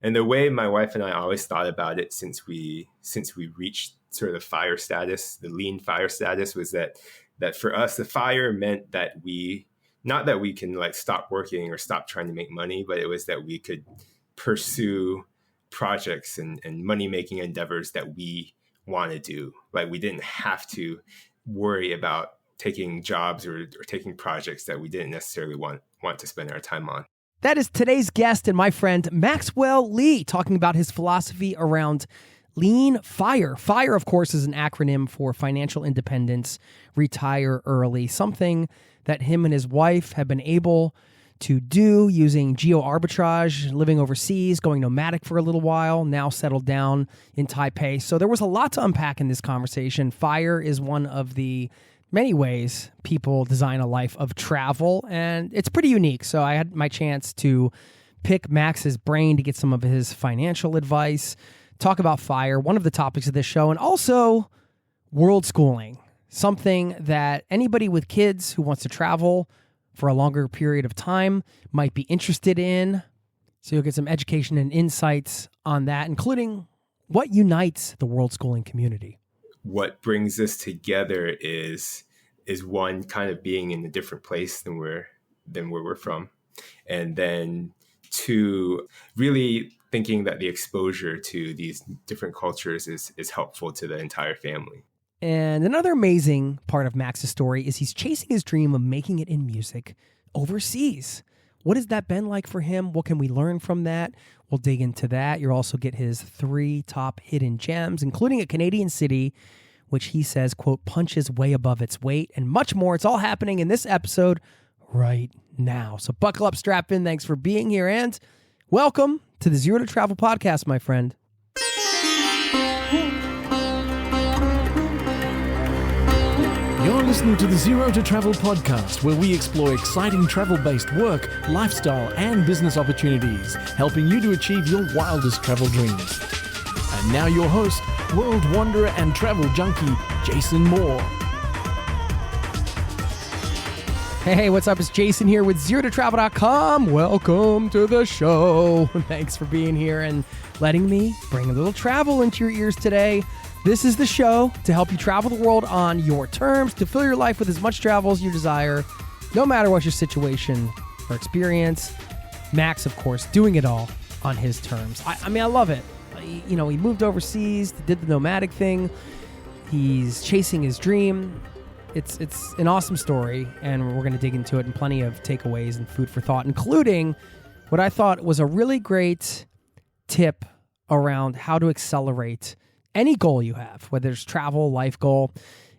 And the way my wife and I always thought about it since we reached sort of fire status, the lean fire status, was that for us, the fire meant that not that we can like stop working or stop trying to make money, but it was that we could pursue projects and money-making endeavors that we want to do. Like we didn't have to worry about taking jobs or taking projects that we didn't necessarily want to spend our time on. That is today's guest and my friend Maxwell Lee, talking about his philosophy around lean fire. FIRE, of course, is an acronym for financial independence, retire early, something that him and his wife have been able to do using geo-arbitrage, living overseas, going nomadic for a little while, now settled down in Taipei. So there was a lot to unpack in this conversation. FIRE is one of the many ways people design a life of travel, and it's pretty unique. So I had my chance to pick Max's brain to get some of his financial advice, talk about FIRE, one of the topics of this show, and also Worldschooling, something that anybody with kids who wants to travel for a longer period of time might be interested in. So you'll get some education and insights on that, including what unites the Worldschooling community. What brings us together is one, kind of being in a different place than where we're from, and then two, really thinking that the exposure to these different cultures is helpful to the entire family. And another amazing part of Max's story is he's chasing his dream of making it in music overseas. What has that been like for him? What can we learn from that? We'll dig into that. You'll also get his 3 top hidden gems, including a Canadian city, which he says, quote, punches way above its weight, and much more. It's all happening in this episode right now. So buckle up, strap in. Thanks for being here, and welcome to the Zero to Travel podcast, my friend. You're listening to the Zero to Travel podcast, where we explore exciting travel-based work, lifestyle, and business opportunities, helping you to achieve your wildest travel dreams. And now your host, world wanderer and travel junkie, Jason Moore. Hey, what's up? It's Jason here with ZeroToTravel.com. Welcome to the show. Thanks for being here and letting me bring a little travel into your ears today. This is the show to help you travel the world on your terms, to fill your life with as much travel as you desire, no matter what your situation or experience. Max, of course, doing it all on his terms. I mean, I love it. He moved overseas, did the nomadic thing. He's chasing his dream. It's an awesome story, and we're going to dig into it, and plenty of takeaways and food for thought, including what I thought was a really great tip around how to accelerate any goal you have, whether it's travel, life goal,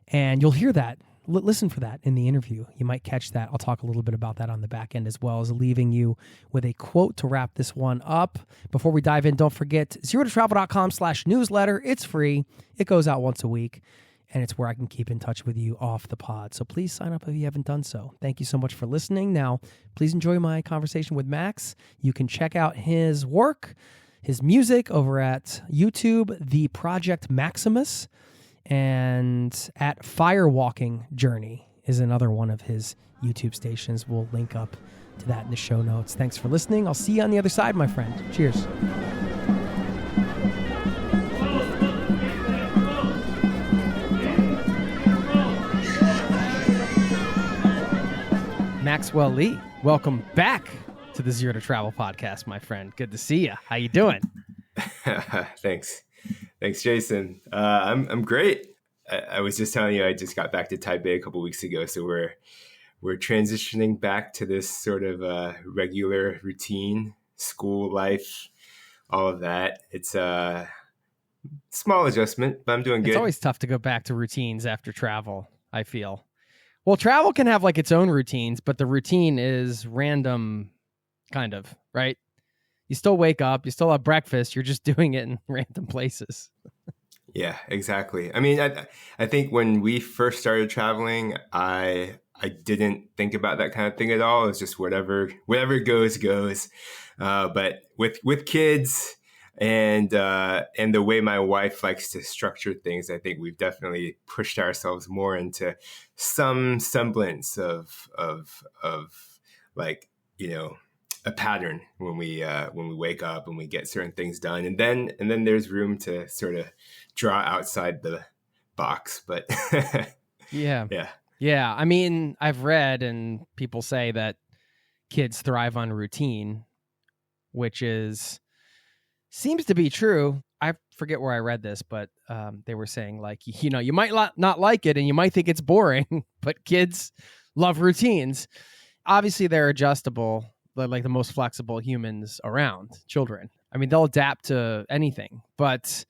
and you'll hear that. Listen for that in the interview. You might catch that. I'll talk a little bit about that on the back end, as well as leaving you with a quote to wrap this one up. Before we dive in, don't forget zerototravel.com/newsletter. It's free. It goes out once a week, and it's where I can keep in touch with you off the pod. So please sign up if you haven't done so. Thank you so much for listening. Now, please enjoy my conversation with Max. You can check out his work, his music over at YouTube, The Project Maximus, and at Firewalking Journey is another one of his YouTube stations. We'll link up to that in the show notes. Thanks for listening. I'll see you on the other side, my friend. Cheers. Maxwell Lee, welcome back to the Zero to Travel podcast, my friend. Good to see you. How you doing? Thanks, Jason. I'm great. I was just telling you, I just got back to Taipei a couple weeks ago, so we're transitioning back to this sort of regular routine, school life, all of that. It's a small adjustment, but I'm doing good. It's always tough to go back to routines after travel, I feel. Well, travel can have like its own routines, but the routine is random, kind of, right? You still wake up, you still have breakfast, you're just doing it in random places. Yeah, exactly. I mean, I think when we first started traveling, I didn't think about that kind of thing at all. It's just whatever goes. But with kids and the way my wife likes to structure things, I think we've definitely pushed ourselves more into some semblance of like, a pattern when we wake up and we get certain things done, and then there's room to sort of draw outside the box. But Yeah. yeah. Yeah. I mean, I've read and people say that kids thrive on routine, which seems to be true. I forget where I read this, but they were saying like, you might not like it and you might think it's boring, but kids love routines. Obviously, they're adjustable. They're like the most flexible humans around, children. I mean, they'll adapt to anything, but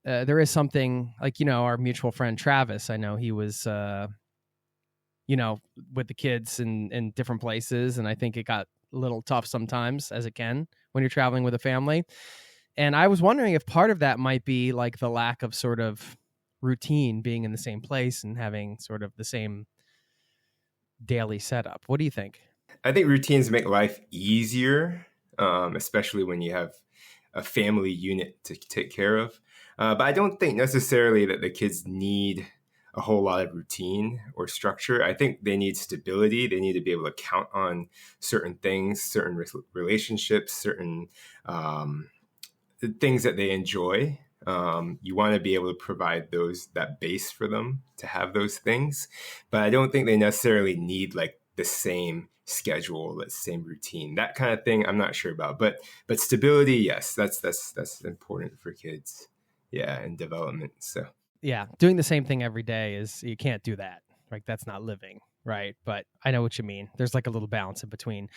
there is something like, our mutual friend Travis, I know he was, with the kids in different places. And I think it got a little tough sometimes, as it can when you're traveling with a family. And I was wondering if part of that might be like the lack of sort of routine, being in the same place and having sort of the same daily setup. What do you think? I think routines make life easier, especially when you have a family unit to take care of. But I don't think necessarily that the kids need a whole lot of routine or structure. I think they need stability. They need to be able to count on certain things, certain relationships, certain things that they enjoy. You want to be able to provide that base for them to have those things. But I don't think they necessarily need like the same schedule, the same routine, that kind of thing. I'm not sure about, but stability, yes, that's important for kids. Yeah, and development. So yeah, doing the same thing every day you can't do that. Like that's not living, right? But I know what you mean. There's like a little balance in between.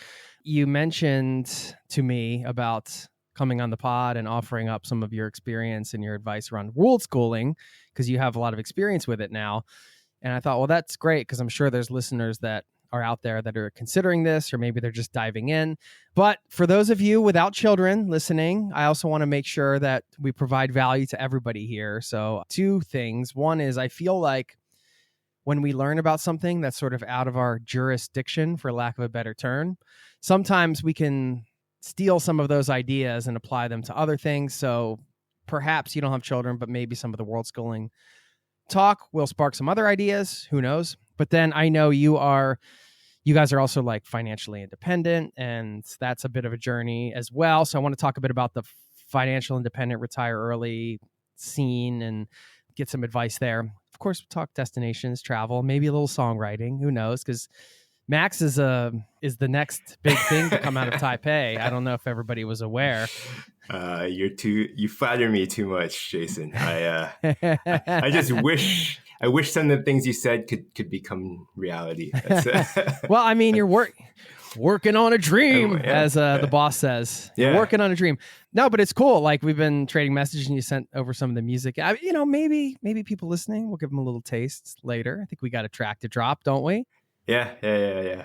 You mentioned to me about coming on the pod and offering up some of your experience and your advice around Worldschooling, because you have a lot of experience with it now. And I thought, well, that's great, because I'm sure there's listeners that are out there that are considering this, or maybe they're just diving in. But for those of you without children listening, I also want to make sure that we provide value to everybody here. So 2 things. One is I feel like when we learn about something that's sort of out of our jurisdiction, for lack of a better term, sometimes we can steal some of those ideas and apply them to other things. So perhaps you don't have children, but maybe some of the Worldschooling talk will spark some other ideas. Who knows? But then I know you guys are also like financially independent, and that's a bit of a journey as well. So I want to talk a bit about the financial independent, retire early scene and get some advice there. Of course, we'll talk destinations, travel, maybe a little songwriting. Who knows? Because Max is the next big thing to come out of Taipei. I don't know if everybody was aware. You flatter me too much, Jason. I just wish some of the things you said could become reality. Well, I mean, you're working on a dream, as the boss says. You're working on a dream. No, but it's cool. Like, we've been trading messages and you sent over some of the music. Maybe people listening, we'll give them a little taste later. I think we got a track to drop, don't we? Yeah.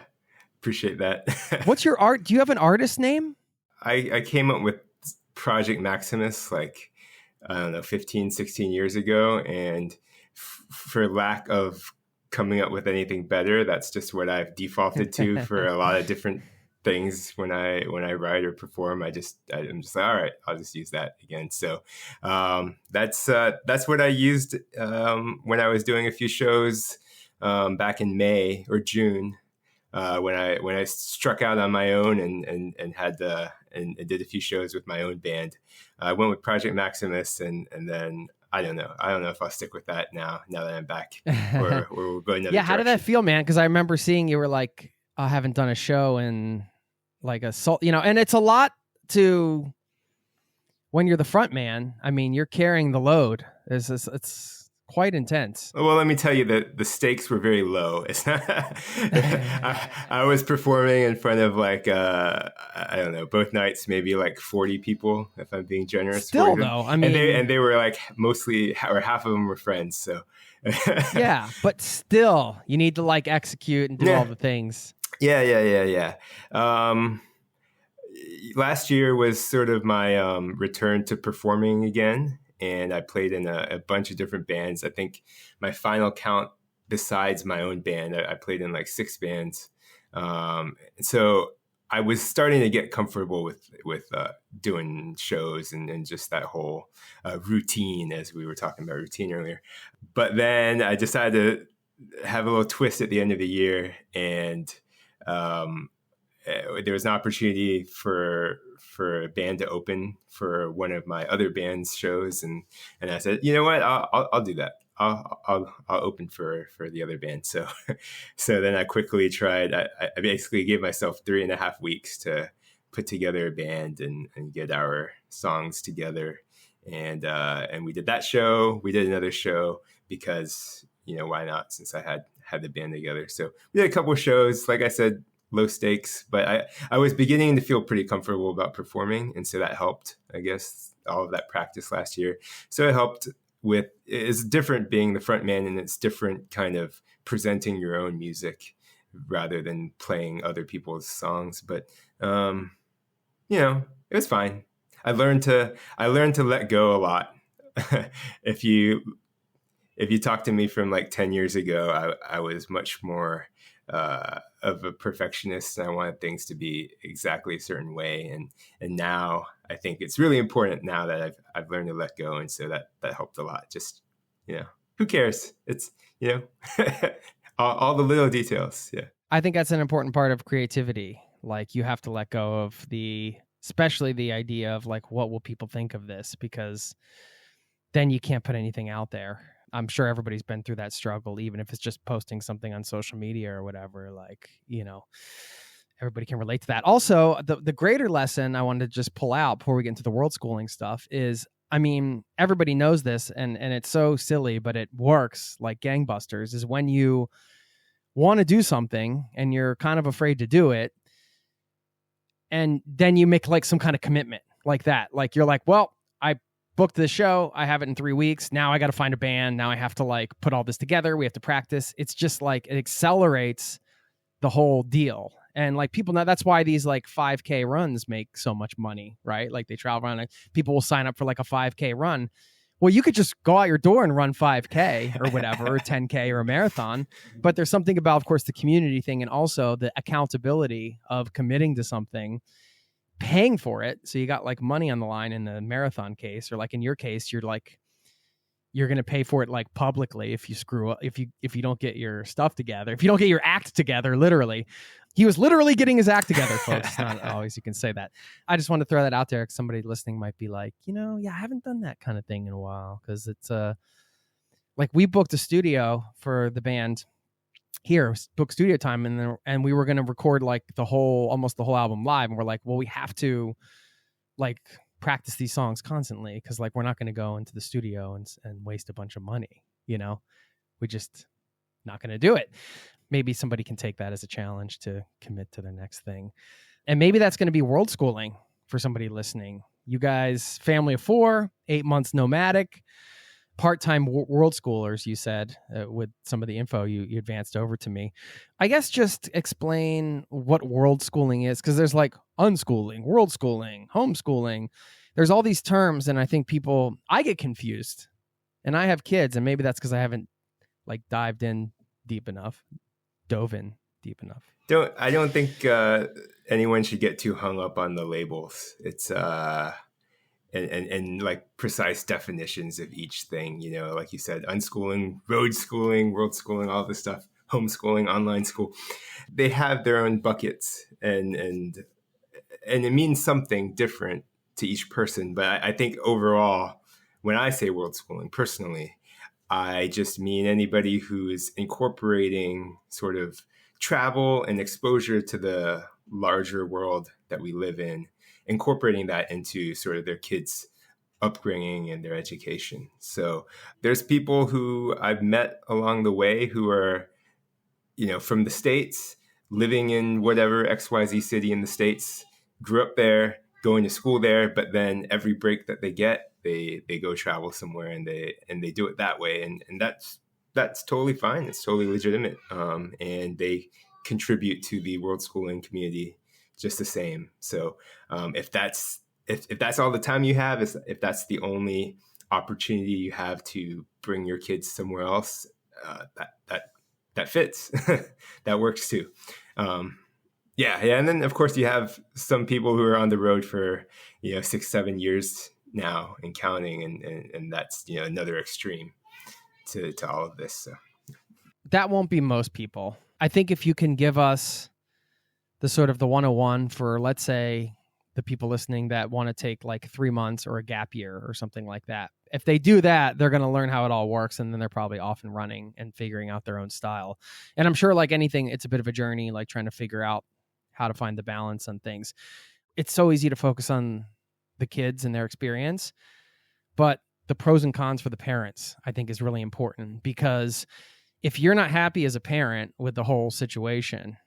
Appreciate that. What's your art? Do you have an artist name? I came up with Project Maximus, like, I don't know, 15, 16 years ago. And for lack of coming up with anything better, that's just what I've defaulted to for a lot of different things when I write or perform. I'm just like, all right, I'll just use that again. So that's what I used when I was doing a few shows back in May or June, when I struck out on my own and had and did a few shows with my own band. I went with Project Maximus, and then I don't know if I'll stick with that now that I'm back, or we'll go another How did that feel, man? Because I remember seeing you were like, I haven't done a show in like and it's a lot to when you're the front man. I mean, you're carrying the load. It's quite intense. Well, let me tell you that the stakes were very low. It's not, I was performing in front of like, I don't know, both nights, maybe like 40 people, if I'm being generous. Still though, I mean. And they were like mostly, or half of them were friends, so. Yeah, but still, you need to like execute and do all the things. Yeah. Last year was sort of my return to performing again. And I played in a bunch of different bands. I think my final count, besides my own band, I played in like 6 bands. So I was starting to get comfortable with doing shows and just that whole routine, as we were talking about routine earlier. But then I decided to have a little twist at the end of the year and there was an opportunity for a band to open for one of my other band's shows, and I said, you know what, I'll do that. I'll open for the other band. So then I quickly tried. I basically gave myself 3.5 weeks to put together a band and get our songs together, and we did that show. We did another show because, why not, since I had the band together. So we did a couple of shows, like I said, low stakes, but I was beginning to feel pretty comfortable about performing, and so that helped, I guess, all of that practice last year. So it helped. It's different being the front man, and it's different kind of presenting your own music rather than playing other people's songs. But it was fine. I learned to let go a lot. If you talk to me from like 10 years ago, I was much more of a perfectionist, and I wanted things to be exactly a certain way. And now I think it's really important now that I've learned to let go. And so that helped a lot. Just, who cares? It's, all the little details. Yeah. I think that's an important part of creativity. Like, you have to let go of especially the idea of like, what will people think of this? Because then you can't put anything out there. I'm sure everybody's been through that struggle, even if it's just posting something on social media or whatever. Like, everybody can relate to that. Also, the greater lesson I wanted to just pull out before we get into the world schooling stuff is, everybody knows this, and it's so silly, but it works like gangbusters, is when you want to do something and you're kind of afraid to do it, and then you make like some kind of commitment like that. Like, you're like, well, I booked this show, I have it in 3 weeks. Now I got to find a band. Now I have to like put all this together. We have to practice. It's just like, it accelerates the whole deal. And like, people know that's why these like 5K runs make so much money, right? Like, they travel around, like, people will sign up for like a 5K run. Well, you could just go out your door and run 5K or whatever, or 10K or a marathon. But there's something about, of course, the community thing, and also the accountability of committing to something, paying for it. So you got like money on the line in the marathon case, or like in your case, you're going to pay for it like publicly if you screw up, if you don't get your stuff together, if you don't get your act together. Literally, he was literally getting his act together, folks. It's not always you can say that. I just want to throw that out there, because somebody listening might be like, I haven't done that kind of thing in a while, because it's like, we booked a studio for the band here, book studio time, and we were going to record like almost the whole album live, and we're like, well, we have to like practice these songs constantly, because like, we're not going to go into the studio and waste a bunch of money. We just not going to do it. Maybe somebody can take that as a challenge to commit to their next thing, and maybe that's going to be world schooling for somebody listening. You guys, family of 4, 8 months nomadic, part-time world schoolers, you said, with some of the info you advanced over to me. I guess just explain what world schooling is, because there's like unschooling, world schooling, homeschooling. There's all these terms, and I think I get confused, and I have kids, and maybe that's because I haven't like dove in deep enough. I don't think anyone should get too hung up on the labels. It's and like precise definitions of each thing, like you said, unschooling, road schooling, world schooling, all this stuff, homeschooling, online school. They have their own buckets, and it means something different to each person. But I think overall, when I say world schooling, personally, I just mean anybody who is incorporating sort of travel and exposure to the larger world that we live in, incorporating that into sort of their kids' upbringing and their education. So there's people who I've met along the way who are, from the States, living in whatever XYZ city in the States, grew up there, going to school there, but then every break that they get, they go travel somewhere, and they do it that way. And that's totally fine. It's totally legitimate. And they contribute to the world schooling community just the same. So if that's all the time you have, if that's the only opportunity you have to bring your kids somewhere else, that fits. That works too. Yeah. And then of course you have some people who are on the road for 6-7 years now and counting, and that's another extreme to all of this. So that won't be most people. I think if you can give us the sort of the 101 for, let's say, the people listening that want to take like 3 months or a gap year or something like that. If they do that, they're going to learn how it all works, and then they're probably off and running and figuring out their own style. And I'm sure, like anything, it's a bit of a journey, like trying to figure out how to find the balance on things. It's so easy to focus on the kids and their experience, but the pros and cons for the parents, I think, is really important, because if you're not happy as a parent with the whole situation,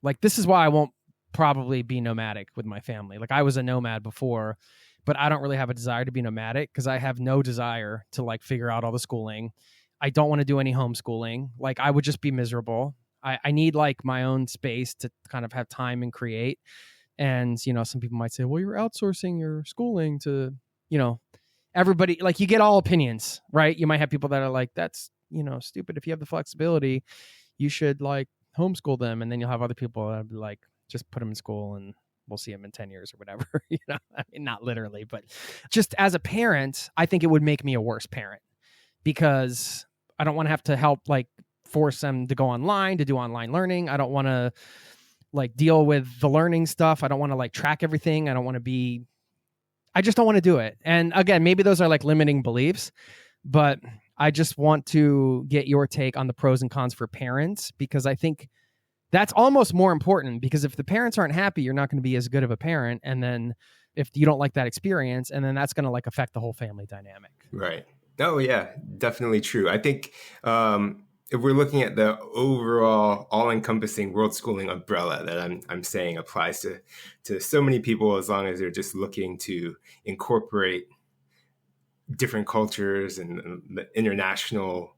like, this is why I won't probably be nomadic with my family. Like, I was a nomad before, but I don't really have a desire to be nomadic because I have no desire to like figure out all the schooling. I don't want to do any homeschooling. Like, I would just be miserable. I need like my own space to kind of have time and create. And, you know, some people might say, well, you're outsourcing your schooling to, you know, everybody. Like, you get all opinions, right? You might have people that are like, that's, you know, stupid. If you have the flexibility, you should like homeschool them. And then you'll have other people that be like, just put them in school and we'll see them in 10 years or whatever. You know, I mean, not literally, but just as a parent, I think it would make me a worse parent, because I don't want to have to help like force them to go online, to do online learning. I don't want to like deal with the learning stuff. I don't want to like track everything. I just don't want to do it. And again, maybe those are like limiting beliefs, but I just want to get your take on the pros and cons for parents, because I think that's almost more important, because if the parents aren't happy, you're not going to be as good of a parent. And then if you don't like that experience, and then that's going to like affect the whole family dynamic. Right. Oh, yeah, definitely true. I think if we're looking at the overall all-encompassing world schooling umbrella that I'm saying applies to so many people, as long as they're just looking to incorporate different cultures and the international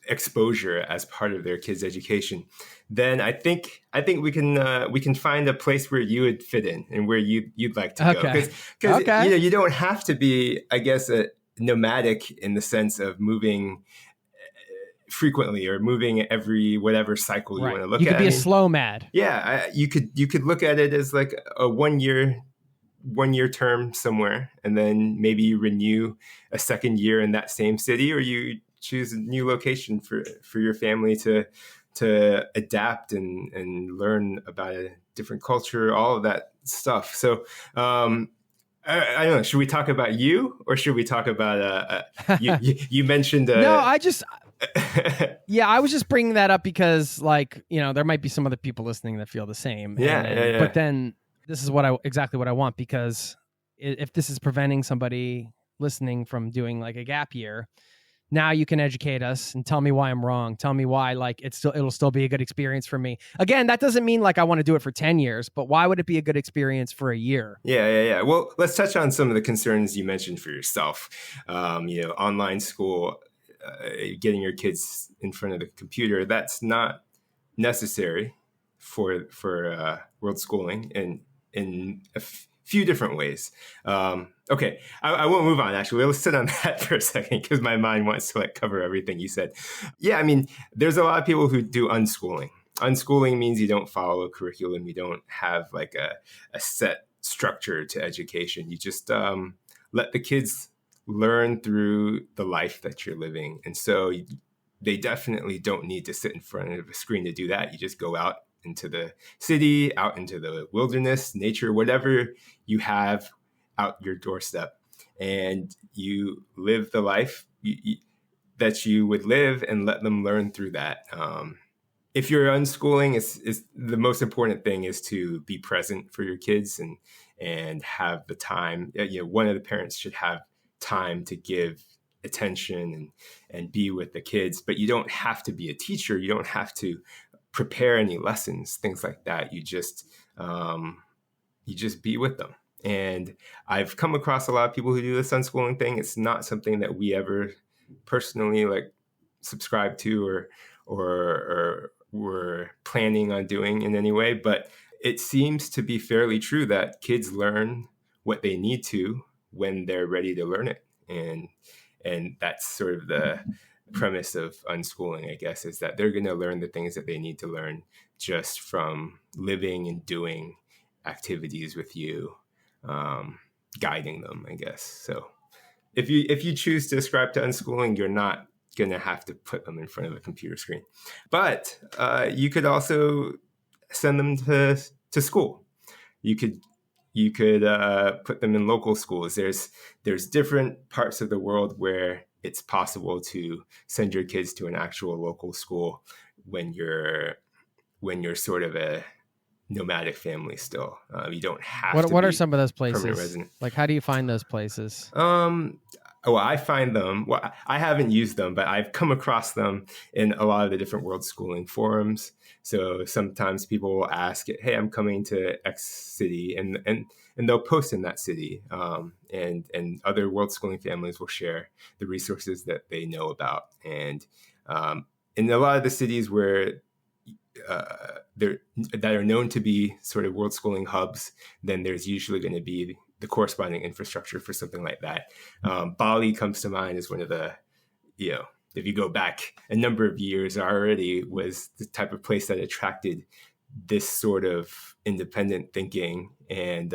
exposure as part of their kids' education, then I think we can find a place where you would fit in and where you'd like to go. Because you know, you don't have to be, I guess, a nomadic in the sense of moving frequently or moving every whatever cycle you want to look at. You could be a slow mad. Yeah, you could look at it as like a one year term somewhere, and then maybe you renew a second year in that same city, or you choose a new location for your family to adapt and learn about a different culture, all of that stuff. So I don't know. Should we talk about you, or should we talk about you mentioned? No, I was just bringing that up because, like, you know, there might be some other people listening that feel the same. Yeah. But then this is exactly what I want, because if this is preventing somebody listening from doing like a gap year, now you can educate us and tell me why I'm wrong. Tell me why, like, it'll still be a good experience for me. Again, that doesn't mean like I want to do it for 10 years, but why would it be a good experience for a year? Yeah. Well, let's touch on some of the concerns you mentioned for yourself. You know, online school, getting your kids in front of the computer, that's not necessary for world schooling in a few different ways. Okay, I won't move on, actually. Let's sit on that for a second, because my mind wants to like cover everything you said. Yeah, I mean, there's a lot of people who do unschooling. Unschooling means you don't follow a curriculum. You don't have like a set structure to education. You just let the kids learn through the life that you're living. And so they definitely don't need to sit in front of a screen to do that. You just go out into the city, out into the wilderness, nature, whatever you have out your doorstep, and you live the life that you would live, and let them learn through that. If you're unschooling, is the most important thing is to be present for your kids and have the time. You know, one of the parents should have time to give attention and be with the kids, but you don't have to be a teacher. You don't have to prepare any lessons, things like that. You just be with them. And I've come across a lot of people who do this unschooling thing. It's not something that we ever personally like subscribe to or were planning on doing in any way, but it seems to be fairly true that kids learn what they need to when they're ready to learn it. And that's sort of the premise of unschooling, I guess, is that they're going to learn the things that they need to learn just from living and doing activities with you, guiding them, I guess. So if you choose to ascribe to unschooling, you're not going to have to put them in front of a computer screen. But you could also send them to school. You could put them in local schools. There's different parts of the world where it's possible to send your kids to an actual local school when you're sort of a nomadic family still. You don't have to. What are be some of those permanent places? resident. Like, how do you find those places? Well, I find them. Well, I haven't used them, but I've come across them in a lot of the different world schooling forums. So sometimes people will ask, "Hey, I'm coming to X city," and they'll post in that city, and other world schooling families will share the resources that they know about. And in a lot of the cities where that are known to be sort of world schooling hubs, then there's usually going to be the corresponding infrastructure for something like that. Bali comes to mind as one of the, if you go back a number of years already, was the type of place that attracted this sort of independent thinking. And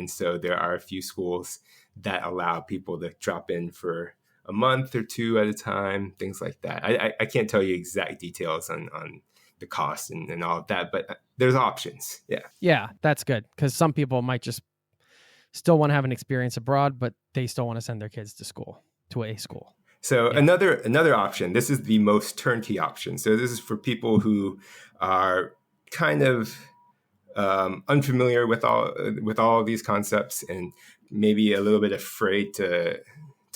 so there are a few schools that allow people to drop in for a month or two at a time, things like that. I can't tell you exact details on the cost and all of that, but there's options. Yeah, that's good, because some people might just still want to have an experience abroad, but they still want to send their kids to school, to a school. So another option, this is the most turnkey option. So this is for people who are kind of unfamiliar with all of these concepts and maybe a little bit afraid to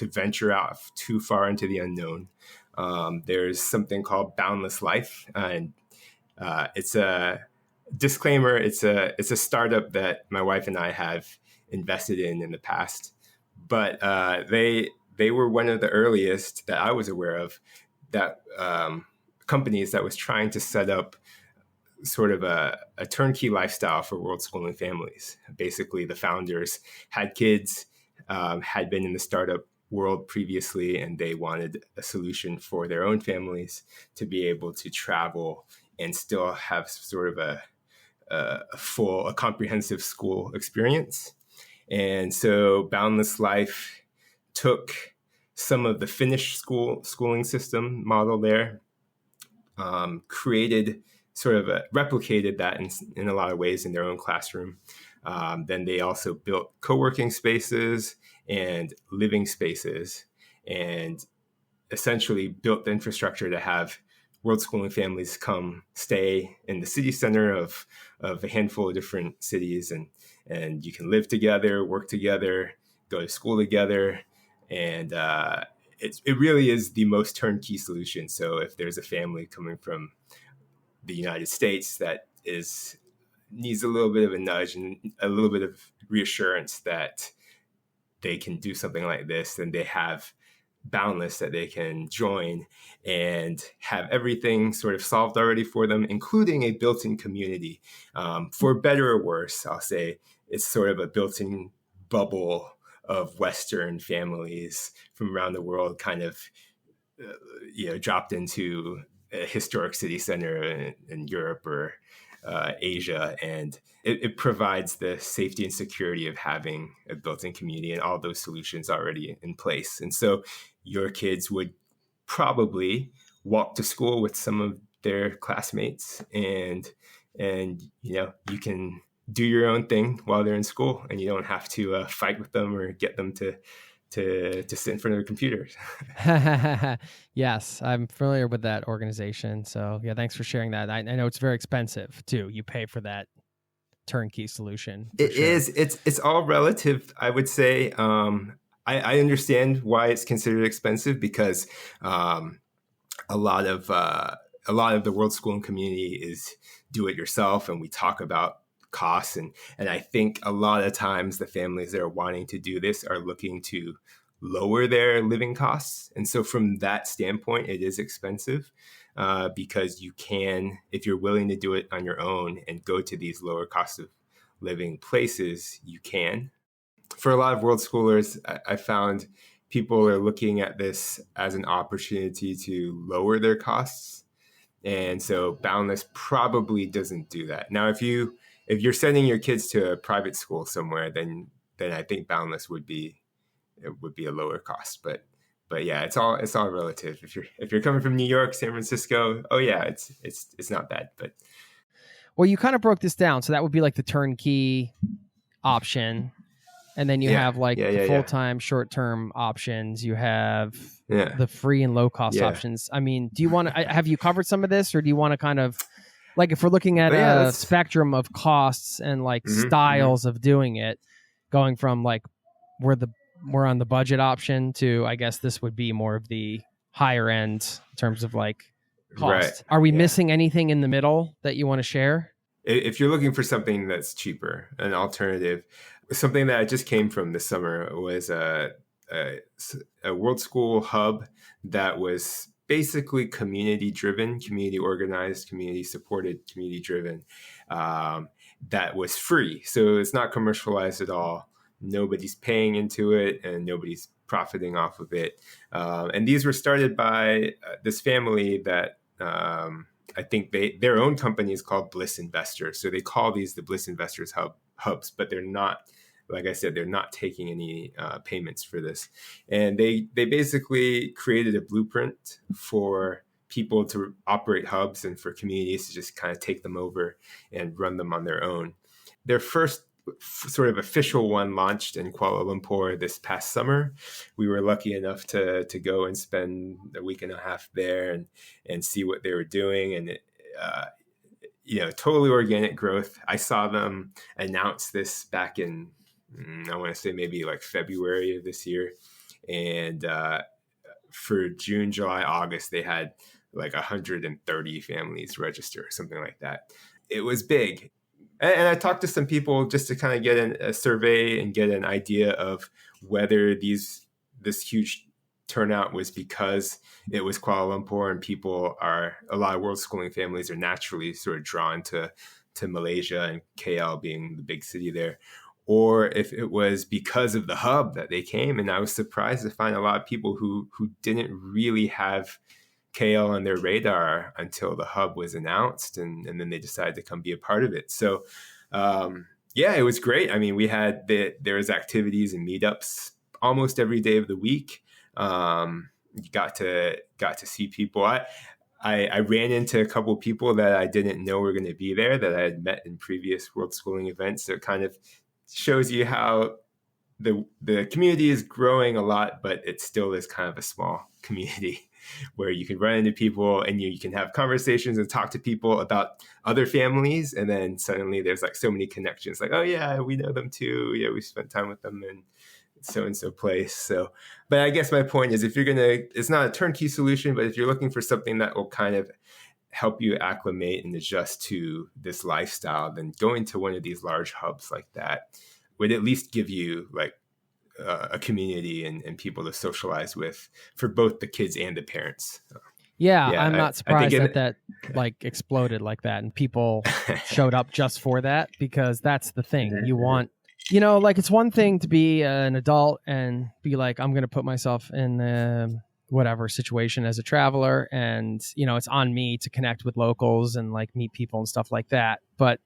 venture out too far into the unknown. There's something called Boundless Life, and it's a disclaimer. It's a startup that my wife and I have invested in the past, but they were one of the earliest that I was aware of that companies that was trying to set up sort of a turnkey lifestyle for world schooling families. Basically, the founders had kids, had been in the startup world previously, and they wanted a solution for their own families to be able to travel and still have sort of a comprehensive school experience. And so Boundless Life took some of the Finnish schooling system model there, replicated that in a lot of ways in their own classroom. Then they also built co-working spaces and living spaces, and essentially built the infrastructure to have world schooling families come stay in the city center of a handful of different cities, and you can live together, work together, go to school together. And it really is the most turnkey solution. So if there's a family coming from the United States that needs a little bit of a nudge and a little bit of reassurance that they can do something like this, then they have Boundless that they can join and have everything sort of solved already for them, including a built-in community. For better or worse, I'll say it's sort of a built-in bubble of Western families from around the world, kind of dropped into a historic city center in Europe or Asia, and it provides the safety and security of having a built-in community and all those solutions already in place. And so your kids would probably walk to school with some of their classmates, and you can do your own thing while they're in school, and you don't have to fight with them or get them to sit in front of the computers. Yes, I'm familiar with that organization. So yeah, thanks for sharing that. I know it's very expensive too. You pay for that turnkey solution. It is. It's all relative, I would say. I understand why it's considered expensive, because a lot of the world schooling community is do it yourself, and we talk about costs, and I think a lot of times the families that are wanting to do this are looking to lower their living costs, and so from that standpoint it is expensive, because you can, if you're willing to do it on your own and go to these lower cost of living places, you can. For a lot of world schoolers, I found people are looking at this as an opportunity to lower their costs, and so Boundless probably doesn't do that. Now, if you're sending your kids to a private school somewhere, then I think Boundless would be a lower cost. But yeah, it's all relative. If you're coming from New York, San Francisco, oh yeah, it's not bad. But Well, you kind of broke this down. So that would be like the turnkey option. And then you have like the full-time, short-term options. You have the free and low-cost options. I mean, do you want to, have you covered some of this, or do you want to kind of, like, if we're looking at a spectrum of costs and like styles of doing it, going from like we're on the budget option to, I guess this would be more of the higher end in terms of like cost. Right. Are we missing anything in the middle that you want to share? If you're looking for something that's cheaper, an alternative, something that I just came from this summer was a World School hub that was basically community driven, community organized, community supported, community driven, that was free. So it's not commercialized at all. Nobody's paying into it and nobody's profiting off of it. And these were started by this family that I think their own company is called Bliss Investors. So they call these the Bliss Investors hubs, but they're not, like I said, they're not taking any payments for this. And they basically created a blueprint for people to operate hubs and for communities to just kind of take them over and run them on their own. Their first sort of official one launched in Kuala Lumpur this past summer. We were lucky enough to go and spend a week and a half there and see what they were doing. And totally organic growth. I saw them announce this back in, I want to say maybe like February of this year. And for June, July, August, they had like 130 families register, something like that. It was big. And I talked to some people just to kind of get a survey and get an idea of whether this huge turnout was because it was Kuala Lumpur and a lot of world schooling families are naturally sort of drawn to Malaysia and KL being the big city there, or if it was because of the hub that they came. And I was surprised to find a lot of people who didn't really have KL on their radar until the hub was announced, and then they decided to come be a part of it. So it was great. I mean, there was activities and meetups almost every day of the week. You got to see people. I ran into a couple of people that I didn't know were going to be there that I had met in previous World Schooling events. So it kind of shows you how the community is growing a lot, but it still is kind of a small community where you can run into people and you can have conversations and talk to people about other families. And then suddenly there's like so many connections, like, oh yeah, we know them too. Yeah, we spent time with them in so-and-so place. So, but I guess my point is, it's not a turnkey solution, but if you're looking for something that will kind of help you acclimate and adjust to this lifestyle, then going to one of these large hubs like that would at least give you like a community and people to socialize with for both the kids and the parents. I'm not surprised that like exploded like that and people showed up just for that, because that's the thing. You want, like, it's one thing to be an adult and be like, I'm going to put myself in whatever situation as a traveler, and it's on me to connect with locals and like meet people and stuff like that. But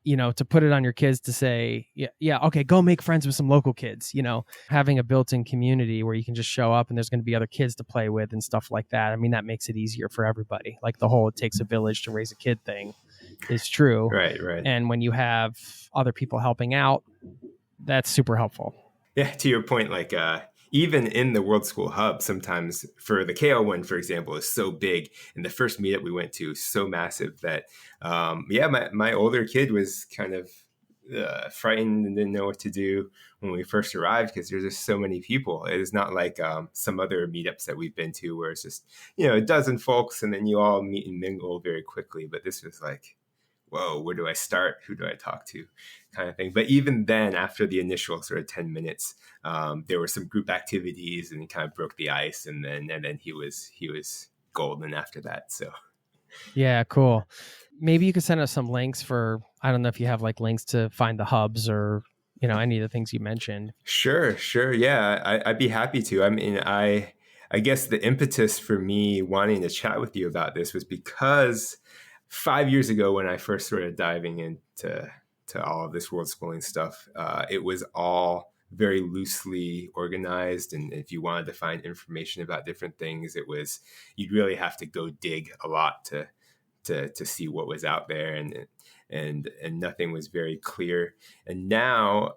to put it on your kids to say, okay, go make friends with some local kids, having a built-in community where you can just show up and there's going to be other kids to play with and stuff like that. I mean, that makes it easier for everybody. Like the whole, it takes a village to raise a kid thing is true. Right. And when you have other people helping out, that's super helpful. Yeah. To your point, like, even in the World School Hub, sometimes for the KL one, for example, is so big. And the first meetup we went to is so massive that, my older kid was kind of frightened and didn't know what to do when we first arrived, because there's just so many people. It is not like some other meetups that we've been to where it's just, a dozen folks and then you all meet and mingle very quickly. But this was like, whoa, where do I start? Who do I talk to? Kind of thing. But even then, after the initial sort of 10 minutes, there were some group activities and he kind of broke the ice, and then he was golden after that. So yeah, cool. Maybe you could send us some links for, I don't know if you have like links to find the hubs or, any of the things you mentioned. Sure. Yeah, I'd be happy to. I mean, I guess the impetus for me wanting to chat with you about this was because 5 years ago, when I first started diving into all of this world schooling stuff, it was all very loosely organized. And if you wanted to find information about different things, you'd really have to go dig a lot to to see what was out there, and nothing was very clear. And now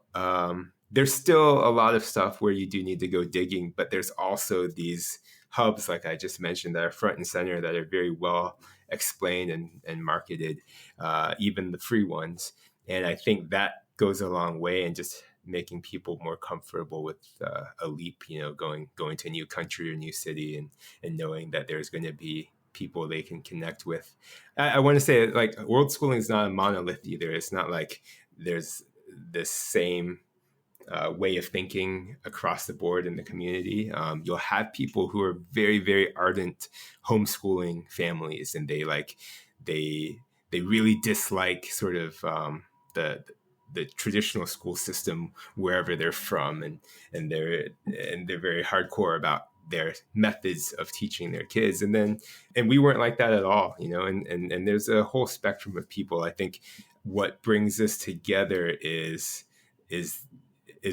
there's still a lot of stuff where you do need to go digging, but there's also these hubs, like I just mentioned, that are front and center, that are very well explained and marketed, even the free ones. And I think that goes a long way in just making people more comfortable with a leap, going to a new country or new city, and knowing that there's going to be people they can connect with. I want to say, like, Worldschooling is not a monolith either. It's not like there's this same way of thinking across the board in the community. You'll have people who are very, very ardent homeschooling families, and they really dislike sort of the traditional school system wherever they're from, and they're very hardcore about their methods of teaching their kids. And we weren't like that at all, and there's a whole spectrum of people. I think what brings us together is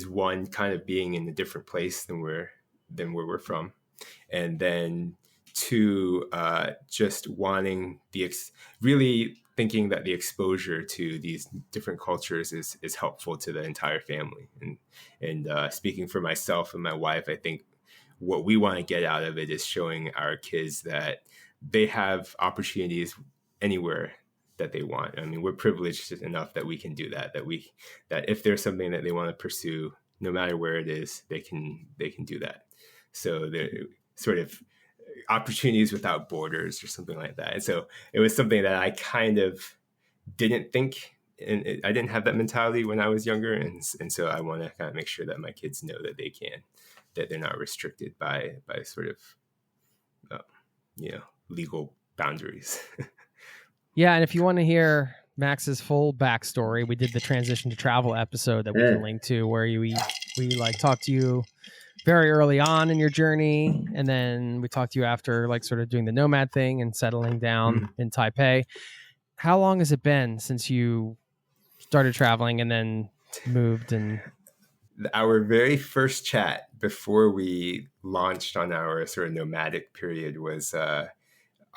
one, kind of being in a different place than where we're from, and then two, just wanting really thinking that the exposure to these different cultures is helpful to the entire family. And speaking for myself and my wife, I think what we want to get out of it is showing our kids that they have opportunities anywhere that they want. I mean, we're privileged enough that we can do that if there's something that they want to pursue, no matter where it is, they can do that. So they're sort of opportunities without borders or something like that. And so it was something that I kind of didn't think, and I didn't have that mentality when I was younger. And so I want to kind of make sure that my kids know that that they're not restricted by sort of, legal boundaries. Yeah. And if you want to hear Max's full backstory, we did the transition to travel episode that we can link to, where we like talked to you very early on in your journey, and then we talked to you after, like, sort of doing the nomad thing and settling down in Taipei. How long has it been since you started traveling and then moved? And our very first chat before we launched on our sort of nomadic period was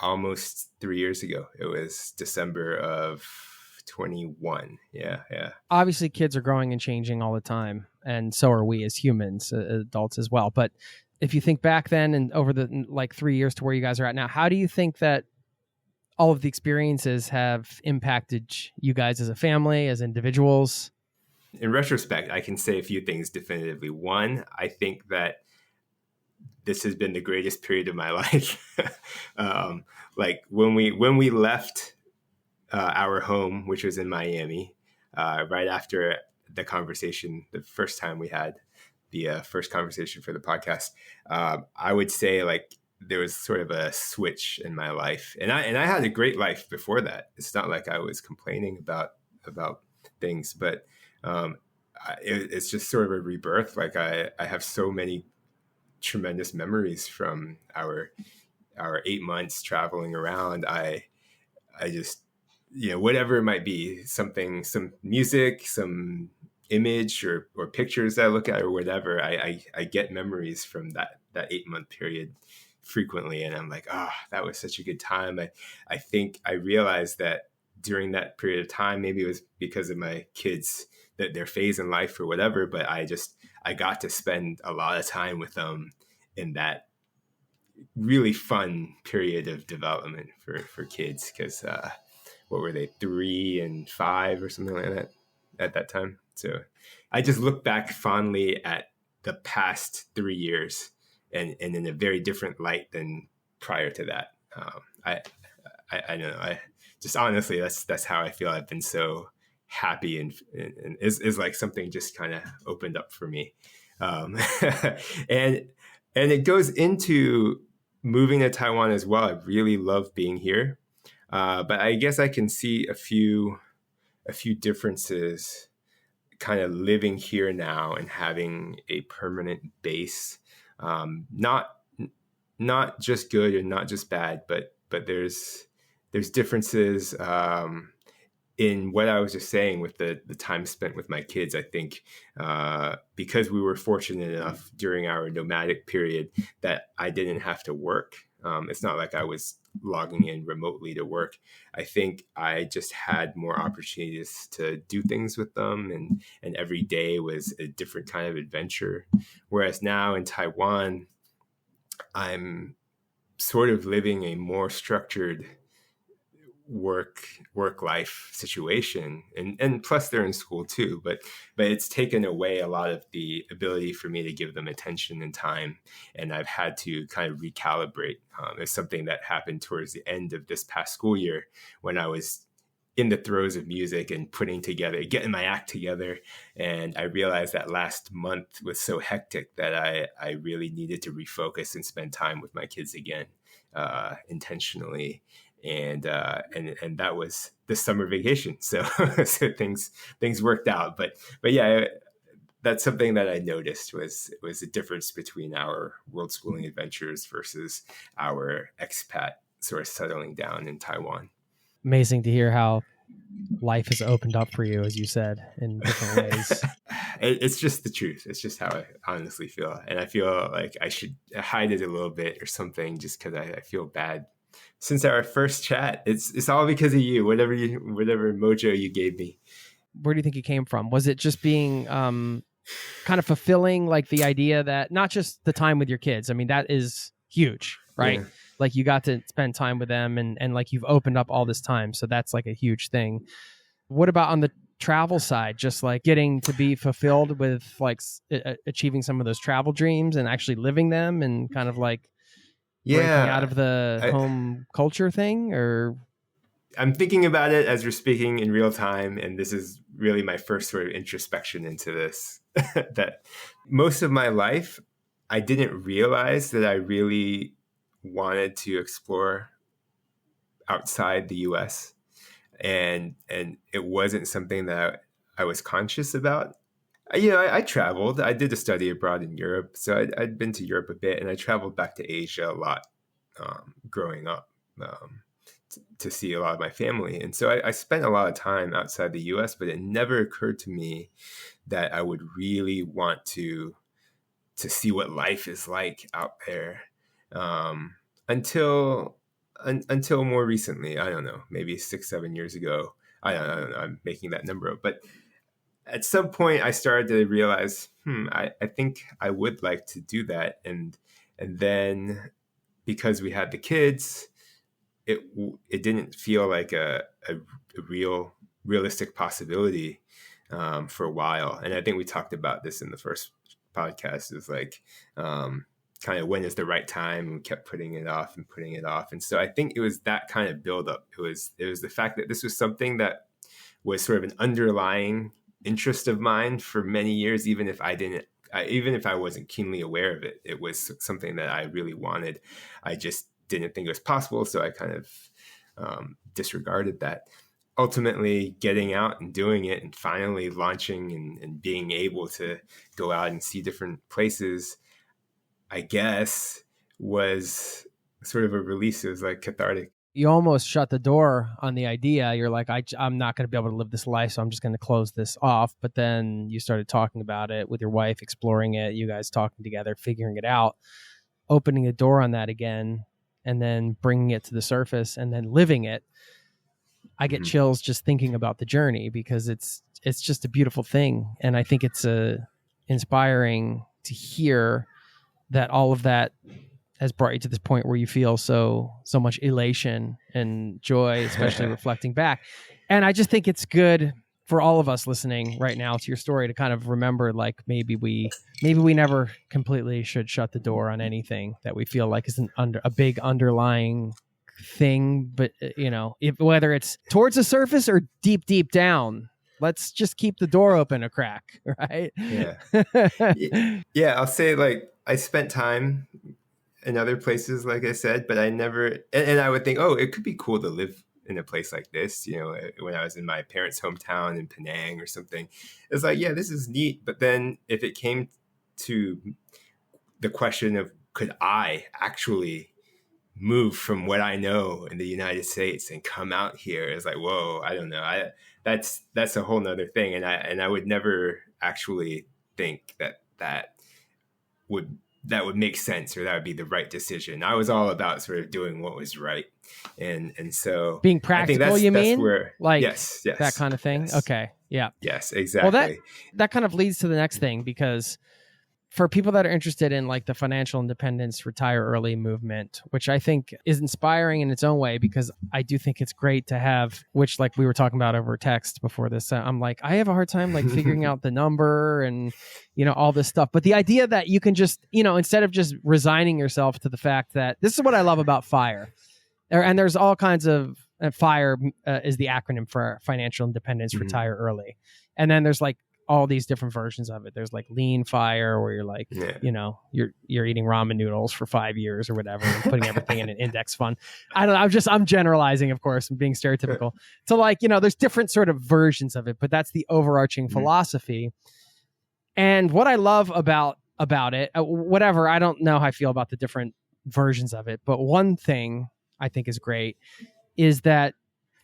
almost 3 years ago. It was December of 21. Yeah. Obviously, kids are growing and changing all the time, and so are we as humans, adults as well. But if you think back then and over the 3 years to where you guys are at now, how do you think that all of the experiences have impacted you guys as a family, as individuals? In retrospect, I can say a few things definitively. One, I think that this has been the greatest period of my life. Like when we left our home, which was in Miami, right after the first time we had the first conversation for the podcast, I would say, like, there was sort of a switch in my life, and I had a great life before that. It's not like I was complaining about things, but it's just sort of a rebirth. Like I have so many tremendous memories from our 8 months traveling around. I just, whatever it might be, some music, some image or pictures that I look at or whatever, I get memories from that 8-month period frequently. And I'm like, that was such a good time. I think I realized that during that period of time, maybe it was because of my kids, that their phase in life or whatever, but I got to spend a lot of time with them in that really fun period of development for kids. Because what were they, 3 and 5 or something like that at that time? So I just look back fondly at the past 3 years and in a very different light than prior to that. I don't know. I just, honestly, that's how I feel. I've been so happy and is like something just kind of opened up for me. And it goes into moving to Taiwan as well. I really love being here. But I guess I can see a few differences kind of living here now and having a permanent base. Not just good and not just bad, but there's differences in what I was just saying with the time spent with my kids. I think because we were fortunate enough during our nomadic period that I didn't have to work. It's not like I was logging in remotely to work, I think I just had more opportunities to do things with them, and every day was a different kind of adventure. Whereas now in Taiwan, I'm sort of living a more structured work life situation, and plus they're in school too, but it's taken away a lot of the ability for me to give them attention and time, and I've had to kind of recalibrate. It's something that happened towards the end of this past school year when I was in the throes of music and getting my act together, and I realized that last month was so hectic that I really needed to refocus and spend time with my kids again, intentionally. And that was the summer vacation. So so things worked out. But yeah, that's something that I noticed was the difference between our world schooling adventures versus our expat sort of settling down in Taiwan. Amazing to hear how life has opened up for you, as you said, in different ways. It's just the truth. It's just how I honestly feel. And I feel like I should hide it a little bit or something, just because I feel bad. Since our first chat, it's all because of you. Whatever mojo you gave me. Where do you think it came from? Was it just being kind of fulfilling, like the idea that not just the time with your kids? I mean, that is huge, right? Yeah. Like you got to spend time with them, and like you've opened up all this time, so that's like a huge thing. What about on the travel side? Just like getting to be fulfilled with like achieving some of those travel dreams and actually living them, and kind of like breaking out of the home culture thing? Or I'm thinking about it as we're speaking in real time, and this is really my first sort of introspection into this. That most of my life, I didn't realize that I really wanted to explore outside the US, and it wasn't something that I was conscious about. I traveled. I did a study abroad in Europe, so I'd been to Europe a bit, and I traveled back to Asia a lot growing up, to see a lot of my family. And so I spent a lot of time outside the US, but it never occurred to me that I would really want to see what life is like out there, until more recently. I don't know, maybe 6-7 years ago. I don't know, I'm making that number up, but at some point I started to realize, I think I would like to do that. And then because we had the kids, it didn't feel like a realistic possibility for a while. And I think we talked about this in the first podcast. It was like, kind of when is the right time, and we kept putting it off. And so I think it was that kind of buildup. It was the fact that this was something that was sort of an underlying interest of mine for many years, even if I wasn't keenly aware of it. It was something that I really wanted. I just didn't think it was possible, so I kind of disregarded that. Ultimately, getting out and doing it, and finally launching and being able to go out and see different places, I guess, was sort of a release. It was like cathartic. You almost shut the door on the idea. You're like, I'm not going to be able to live this life, so I'm just going to close this off. But then you started talking about it with your wife, exploring it, you guys talking together, figuring it out, opening a door on that again, and then bringing it to the surface and then living it. I get chills just thinking about the journey, because it's just a beautiful thing. And I think it's inspiring to hear that all of that has brought you to this point where you feel so much elation and joy, especially reflecting back. And I just think it's good for all of us listening right now to your story to kind of remember, like, maybe we never completely should shut the door on anything that we feel like is a big underlying thing. But whether it's towards the surface or deep down, let's just keep the door open a crack, right? Yeah. I'll say, like, I spent time in other places, like I said, but I never, and I would think, oh, it could be cool to live in a place like this. When I was in my parents' hometown in Penang or something, it's like, yeah, this is neat. But then if it came to the question of, could I actually move from what I know in the United States and come out here, it's like, whoa, I don't know. That's a whole nother thing. And I would never actually think that would that would make sense or that would be the right decision. I was all about sort of doing what was right. And so Being I think practical, you that's mean? where, Like yes, that kind of thing? yes, Okay. Yeah. yes, Well, exactly. that kind of leads to the next thing, because for people that are interested in like the financial independence, retire early movement, which I think is inspiring in its own way, because I do think it's great to have, which like we were talking about over text before this, I'm like, I have a hard time like figuring out the number and, all this stuff. But the idea that you can just, instead of just resigning yourself to the fact that this is what I love about FIRE. And there's all kinds of FIRE is the acronym for financial independence, retire early. And then there's like all these different versions of it. There's like lean FIRE, where you're like, you're eating ramen noodles for 5 years or whatever, and putting everything in an index fund. I don't know. I'm generalizing, of course, and being stereotypical. So like, there's different sort of versions of it, but that's the overarching philosophy. And what I love about it, whatever, I don't know how I feel about the different versions of it, but one thing I think is great is that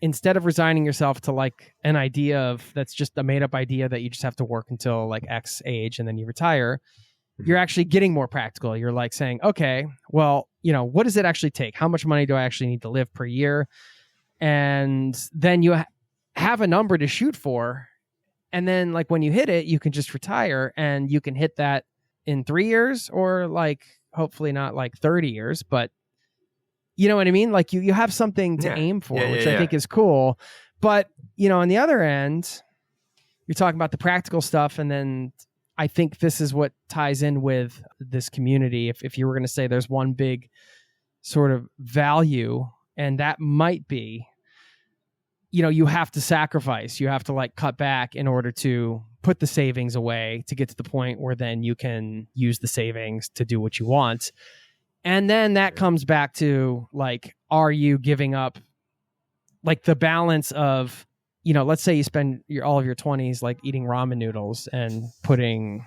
instead of resigning yourself to like an idea of that's just a made up idea that you just have to work until like X age and then you retire, you're actually getting more practical. You're like saying, okay, well, what does it actually take? How much money do I actually need to live per year? And then you have a number to shoot for. And then like when you hit it, you can just retire, and you can hit that in 3 years, or like hopefully not like 30 years, but you know what I mean? Like you have something to aim for, which I think is cool. But, on the other end, you're talking about the practical stuff. And then I think this is what ties in with this community. If you were going to say there's one big sort of value, and that might be, you have to sacrifice, you have to like cut back in order to put the savings away to get to the point where then you can use the savings to do what you want. And then that comes back to like, are you giving up like the balance of, let's say you spend all of your 20s like eating ramen noodles and putting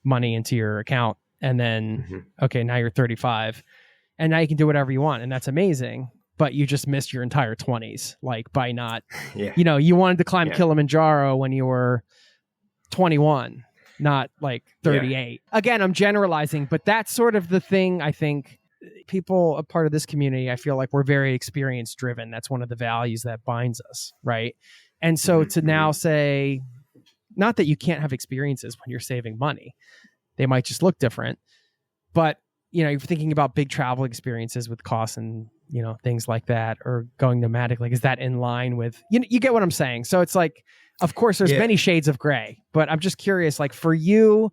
money into your account. And then, okay, now you're 35 and now you can do whatever you want. And that's amazing. But you just missed your entire 20s, like by not, you wanted to climb Kilimanjaro when you were 21. Not like 38. Yeah. Again, I'm generalizing, but that's sort of the thing. I think people, a part of this community, I feel like we're very experience driven. That's one of the values that binds us, right? And so to now say, not that you can't have experiences when you're saving money, they might just look different, but you're thinking about big travel experiences with costs and things like that, or going nomadic. Like, is that in line with you get what I'm saying? So it's like, of course, there's many shades of gray, but I'm just curious, like for you,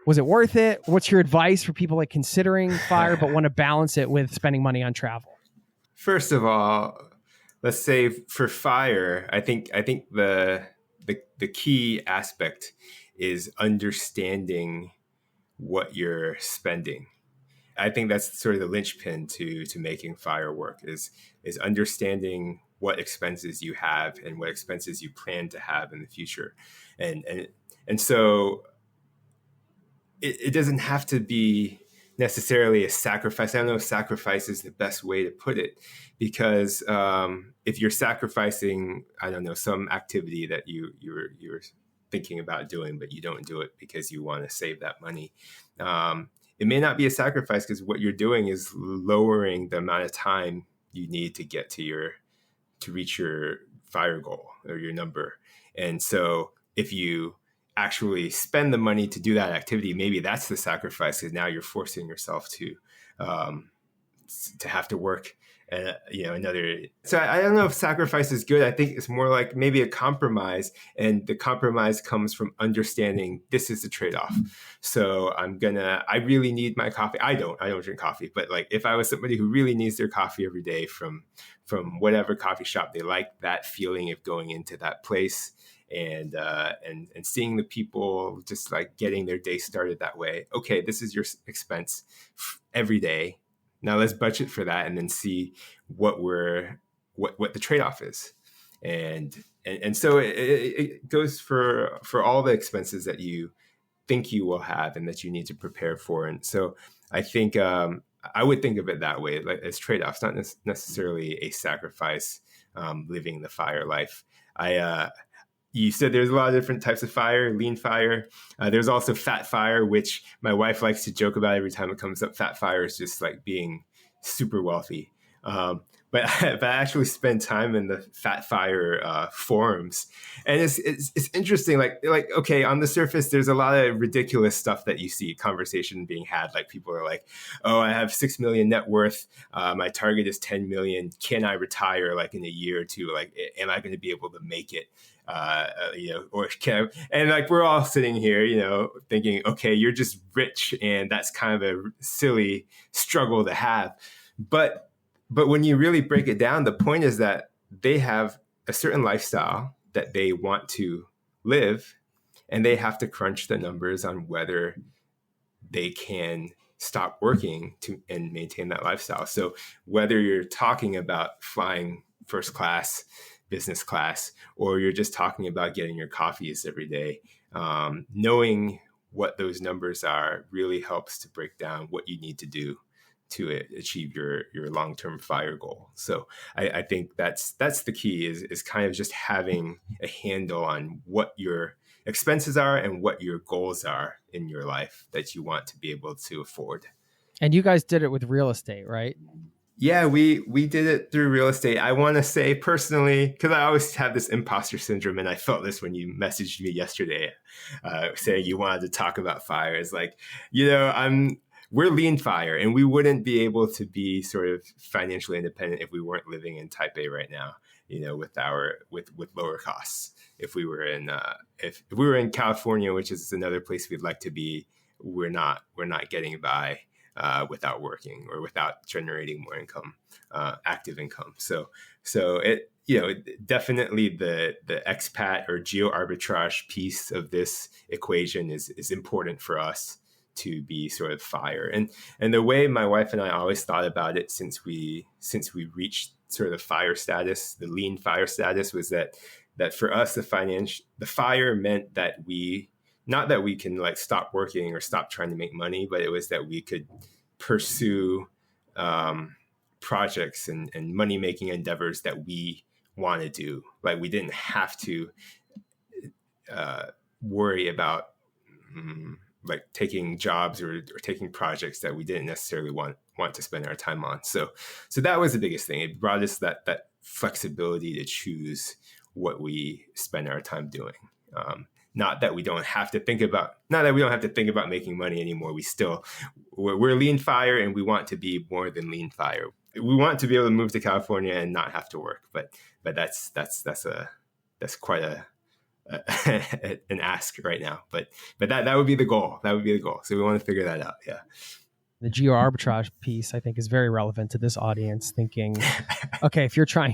was it worth it? What's your advice for people like considering FIRE, but want to balance it with spending money on travel? First of all, let's say for FIRE, I think the key aspect is understanding what you're spending. I think that's sort of the linchpin to making FIRE work is understanding what expenses you have and what expenses you plan to have in the future. And so it doesn't have to be necessarily a sacrifice. I don't know if sacrifice is the best way to put it, because if you're sacrificing, I don't know, some activity that you're thinking about doing, but you don't do it because you want to save that money, it may not be a sacrifice, because what you're doing is lowering the amount of time you need to get to reach your FIRE goal or your number. And so if you actually spend the money to do that activity, maybe that's the sacrifice, because now you're forcing yourself to have to work another. So I don't know if sacrifice is good. I think it's more like maybe a compromise, and the compromise comes from understanding this is the trade-off. So I really need my coffee. I don't drink coffee, but like if I was somebody who really needs their coffee every day from whatever coffee shop they like, that feeling of going into that place and seeing the people just like getting their day started that way. Okay, this is your expense every day. Now let's budget for that and then see what the trade-off is. And so it goes for all the expenses that you think you will have and that you need to prepare for. And so I think I would think of it that way, like as trade-offs, not necessarily a sacrifice, living the FIRE life. you said there's a lot of different types of fire, lean fire. There's also fat fire, which my wife likes to joke about every time it comes up. Fat fire is just like being super wealthy. But I actually spend time in the fat fire forums, and it's interesting. Like okay, on the surface, there's a lot of ridiculous stuff that you see conversation being had. Like people are like, "Oh, I have 6 million net worth. My target is 10 million. Can I retire like in a year or two? Like, am I going to be able to make it?" Or can I, and like we're all sitting here, thinking, okay, you're just rich, and that's kind of a silly struggle to have, but when you really break it down, the point is that they have a certain lifestyle that they want to live, and they have to crunch the numbers on whether they can stop working and maintain that lifestyle. So whether you're talking about flying first class, business class, or you're just talking about getting your coffees every day, knowing what those numbers are really helps to break down what you need to do to achieve your long-term fire goal. So I think that's the key is kind of just having a handle on what your expenses are and what your goals are in your life that you want to be able to afford. And you guys did it with real estate, right? Yeah, we did it through real estate. I want to say personally, because I always have this imposter syndrome, and I felt this when you messaged me yesterday saying you wanted to talk about fire. It's like, we're lean fire, and we wouldn't be able to be sort of financially independent if we weren't living in Taipei right now, with lower costs. If we were in if we were in California, which is another place we'd like to be, we're not getting by without working or without generating more income, active income. So it definitely the expat or geo arbitrage piece of this equation is important for us to be sort of fire. And the way my wife and I always thought about it since we reached sort of fire status, the lean fire status, was that for us, the fire meant that not that we can like stop working or stop trying to make money, but it was that we could pursue projects and money-making endeavors that we want to do. Like we didn't have to worry about like taking jobs or taking projects that we didn't necessarily want to spend our time on. So that was the biggest thing. It brought us that flexibility to choose what we spend our time doing. Not that we don't have to think about making money anymore. We're lean fire, and we want to be more than lean fire. We want to be able to move to California and not have to work. But that's quite an ask right now. But that would be the goal. That would be the goal. So we want to figure that out. Yeah. The geo arbitrage piece, I think, is very relevant to this audience. Thinking, okay, if you're trying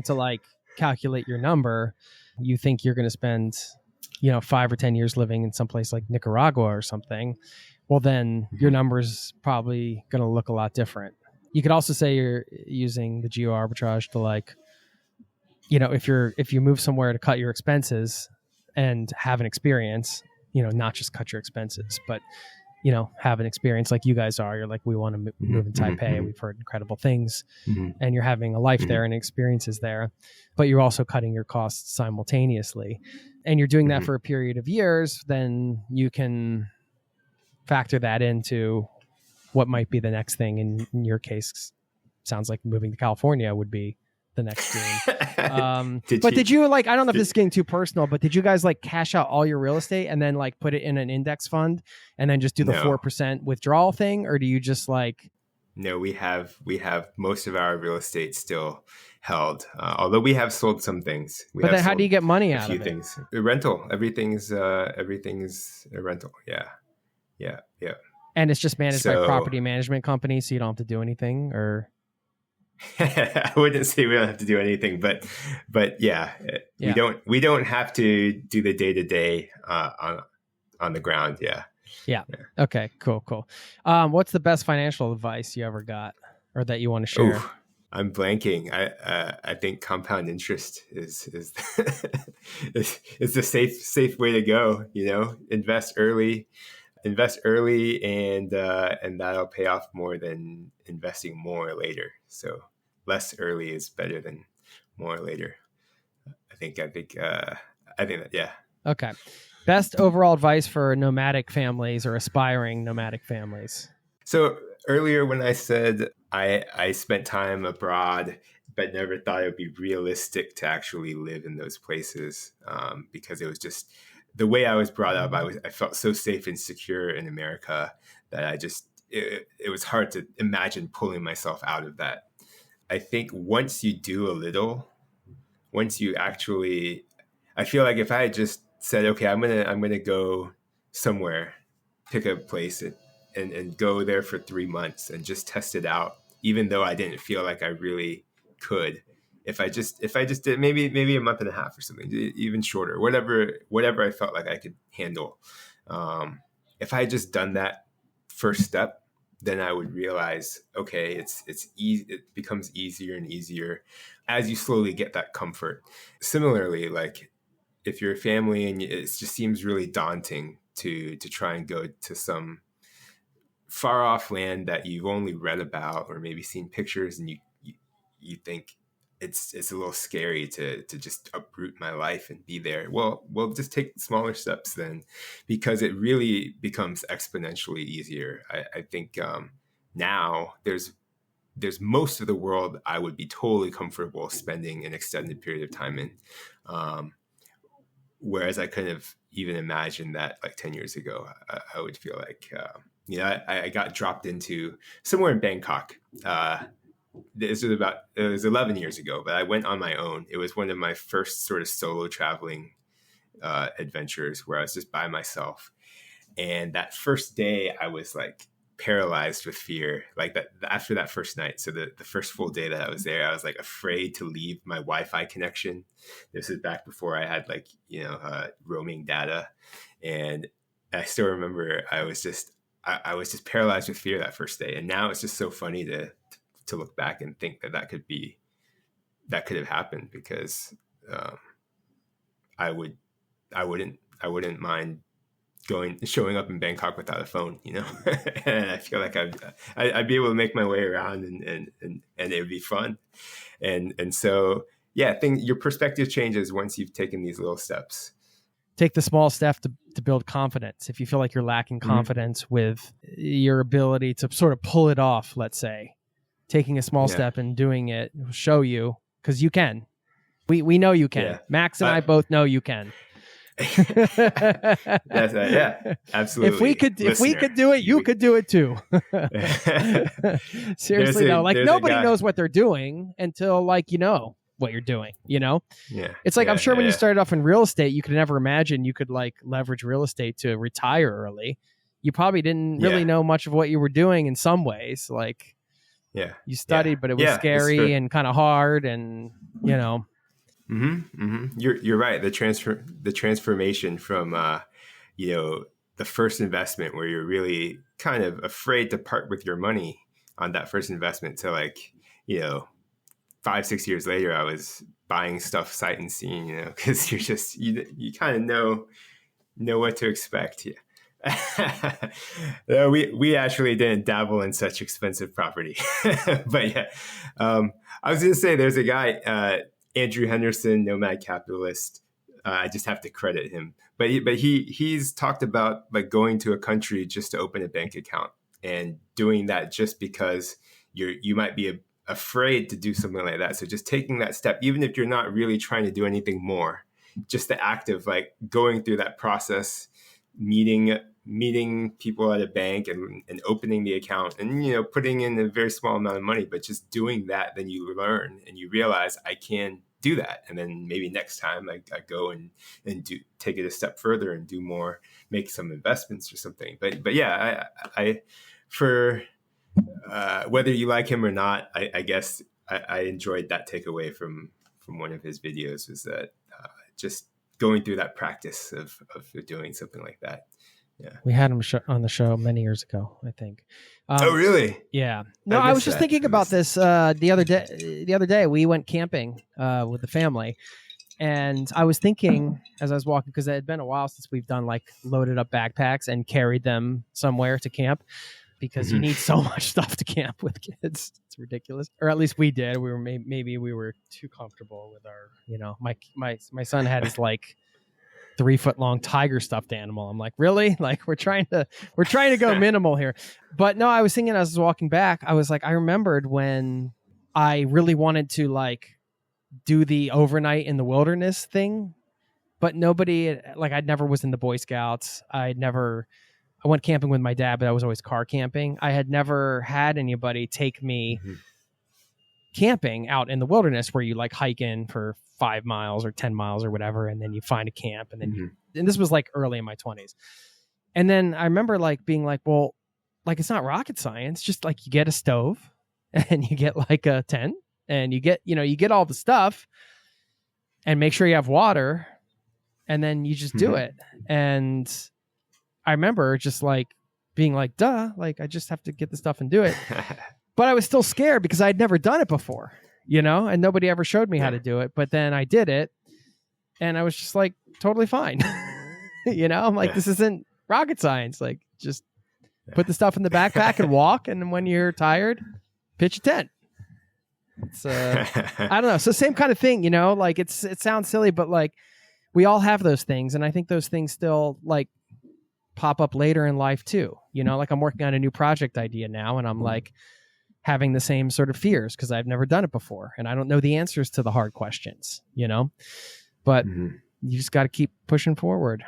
to like calculate your number, you think you're going to spend 5 or 10 years living in some place like Nicaragua or something, well, then your number's probably going to look a lot different. You could also say you're using the geo arbitrage to like, if you move somewhere to cut your expenses and have an experience, not just cut your expenses, but, have an experience like you guys are. You're like, we want to move in Taipei. We've heard incredible things, and you're having a life there and experiences there, but you're also cutting your costs simultaneously. And you're doing that for a period of years, then you can factor that into what might be the next thing. In your case, sounds like moving to California would be the next dream. Did you like, I don't know if this is getting too personal, but did you guys like cash out all your real estate and then like put it in an index fund and then just do the 4% withdrawal thing? Or do you just like... No, we have most of our real estate still held, although we have sold some things. But then how do you get money out of it? A few things. Rental. Everything's a rental. Yeah. And it's just managed by property management companies, so you don't have to do anything, or... I wouldn't say we don't have to do anything, but yeah, we don't have to do the day-to-day on the ground. Yeah. Okay, cool. What's the best financial advice you ever got or that you want to share? Ooh, I'm blanking. I think compound interest is the safe way to go. Invest early, and that'll pay off more than investing more later. So less early is better than more later. I think I think that, yeah. Okay. Best overall advice for nomadic families or aspiring nomadic families? So earlier when I said I spent time abroad, but never thought it would be realistic to actually live in those places, because it was just the way I was brought up. I felt so safe and secure in America that it was hard to imagine pulling myself out of that. I think once you do a little, once you actually, I feel like if I had just said, okay, I'm gonna go somewhere, pick a place and go there for 3 months and just test it out, even though I didn't feel like I really could. If I just did maybe a month and a half or something, even shorter, whatever I felt like I could handle. If I had just done that first step, then I would realize, okay, it's easy. It becomes easier and easier as you slowly get that comfort. Similarly, like if you're a family and it just seems really daunting to try and go to some far off land that you've only read about or maybe seen pictures, and you think it's a little scary to just uproot my life and be there. Well, just take smaller steps then, because it really becomes exponentially easier. I think now there's most of the world I would be totally comfortable spending an extended period of time in. Whereas I couldn't have even imagined that like 10 years ago. I would feel like, I got dropped into somewhere in Bangkok. It was 11 years ago, but I went on my own. It was one of my first sort of solo traveling adventures where I was just by myself. And that first day I was like paralyzed with fear, like that after that first night. So the first full day that I was there, I was like afraid to leave my Wi-Fi connection. This is back before I had like, roaming data. And I still remember I was just paralyzed with fear that first day. And now it's just so funny to look back and think that could have happened, because I wouldn't mind showing up in Bangkok without a phone, and I feel like I'd be able to make my way around and it would be fun. And so, yeah, I think your perspective changes once you've taken these little steps. Take the small step to build confidence. If you feel like you're lacking confidence with your ability to sort of pull it off, let's say, taking a small step and doing it will show you, because you can. We know you can. Yeah. Max and I both know you can. Yeah, absolutely. If we could do it, you could do it too. Seriously, nobody knows what they're doing until what you're doing, Yeah. It's like, I'm sure when you started off in real estate, you could never imagine you could leverage real estate to retire early. You probably didn't really know much of what you were doing in some ways. You studied, but it was scary and kind of hard, and You're right. The transformation from the first investment where you're really kind of afraid to part with your money on that first investment to 5-6 years later, I was buying stuff sight unseen, because you're just you kind of know what to expect. Yeah. We actually didn't dabble in such expensive property, but yeah, I was going to say there's a guy. Andrew Henderson, nomad capitalist. I just have to credit him, but he's talked about going to a country just to open a bank account, and doing that just because you might be afraid to do something like that. So just taking that step, even if you're not really trying to do anything more, just the act of going through that process, meeting people at a bank and opening the account, and putting in a very small amount of money, but just doing that, then you learn and you realize I can do that. And then maybe next time I go and take it a step further and do more, make some investments or something. But yeah, I for whether you like him or not, I guess I enjoyed that takeaway from one of his videos, was that just going through that practice of doing something like that. Yeah, we had him on the show many years ago, I think. Oh, really? Yeah. No, I was just thinking about this the other day. The other day, we went camping with the family, and I was thinking as I was walking, because it had been a while since we've done loaded up backpacks and carried them somewhere to camp, because you need so much stuff to camp with kids. It's ridiculous. Or at least we did. We were maybe we were too comfortable with our, my son had his 3-foot long tiger stuffed animal. I'm like, really? Like we're trying to go minimal here. But no, I was thinking as I was walking back, I was like, I remembered when I really wanted to like do the overnight in the wilderness thing, but nobody, like I'd never was in the Boy Scouts. I went camping with my dad, but I was always car camping. I had never had anybody take me camping out in the wilderness where you like hike in for 5 miles or 10 miles or whatever. And then you find a camp and then and this was like early in my 20s. And then I remember like being like, well, like it's not rocket science. Just like you get a stove and you get like a tent and you get all the stuff and make sure you have water and then you just do it. And I remember just like being like, duh, like I just have to get the stuff and do it. But I was still scared because I'd never done it before, and nobody ever showed me how to do it. But then I did it and I was just like totally fine. I'm like, this isn't rocket science. Like just put the stuff in the backpack and walk. And when you're tired, pitch a tent. It's I don't know. So same kind of thing, like it sounds silly, but like we all have those things. And I think those things still like pop up later in life too. Like I'm working on a new project idea now and I'm like having the same sort of fears because I've never done it before and I don't know the answers to the hard questions, but you just got to keep pushing forward.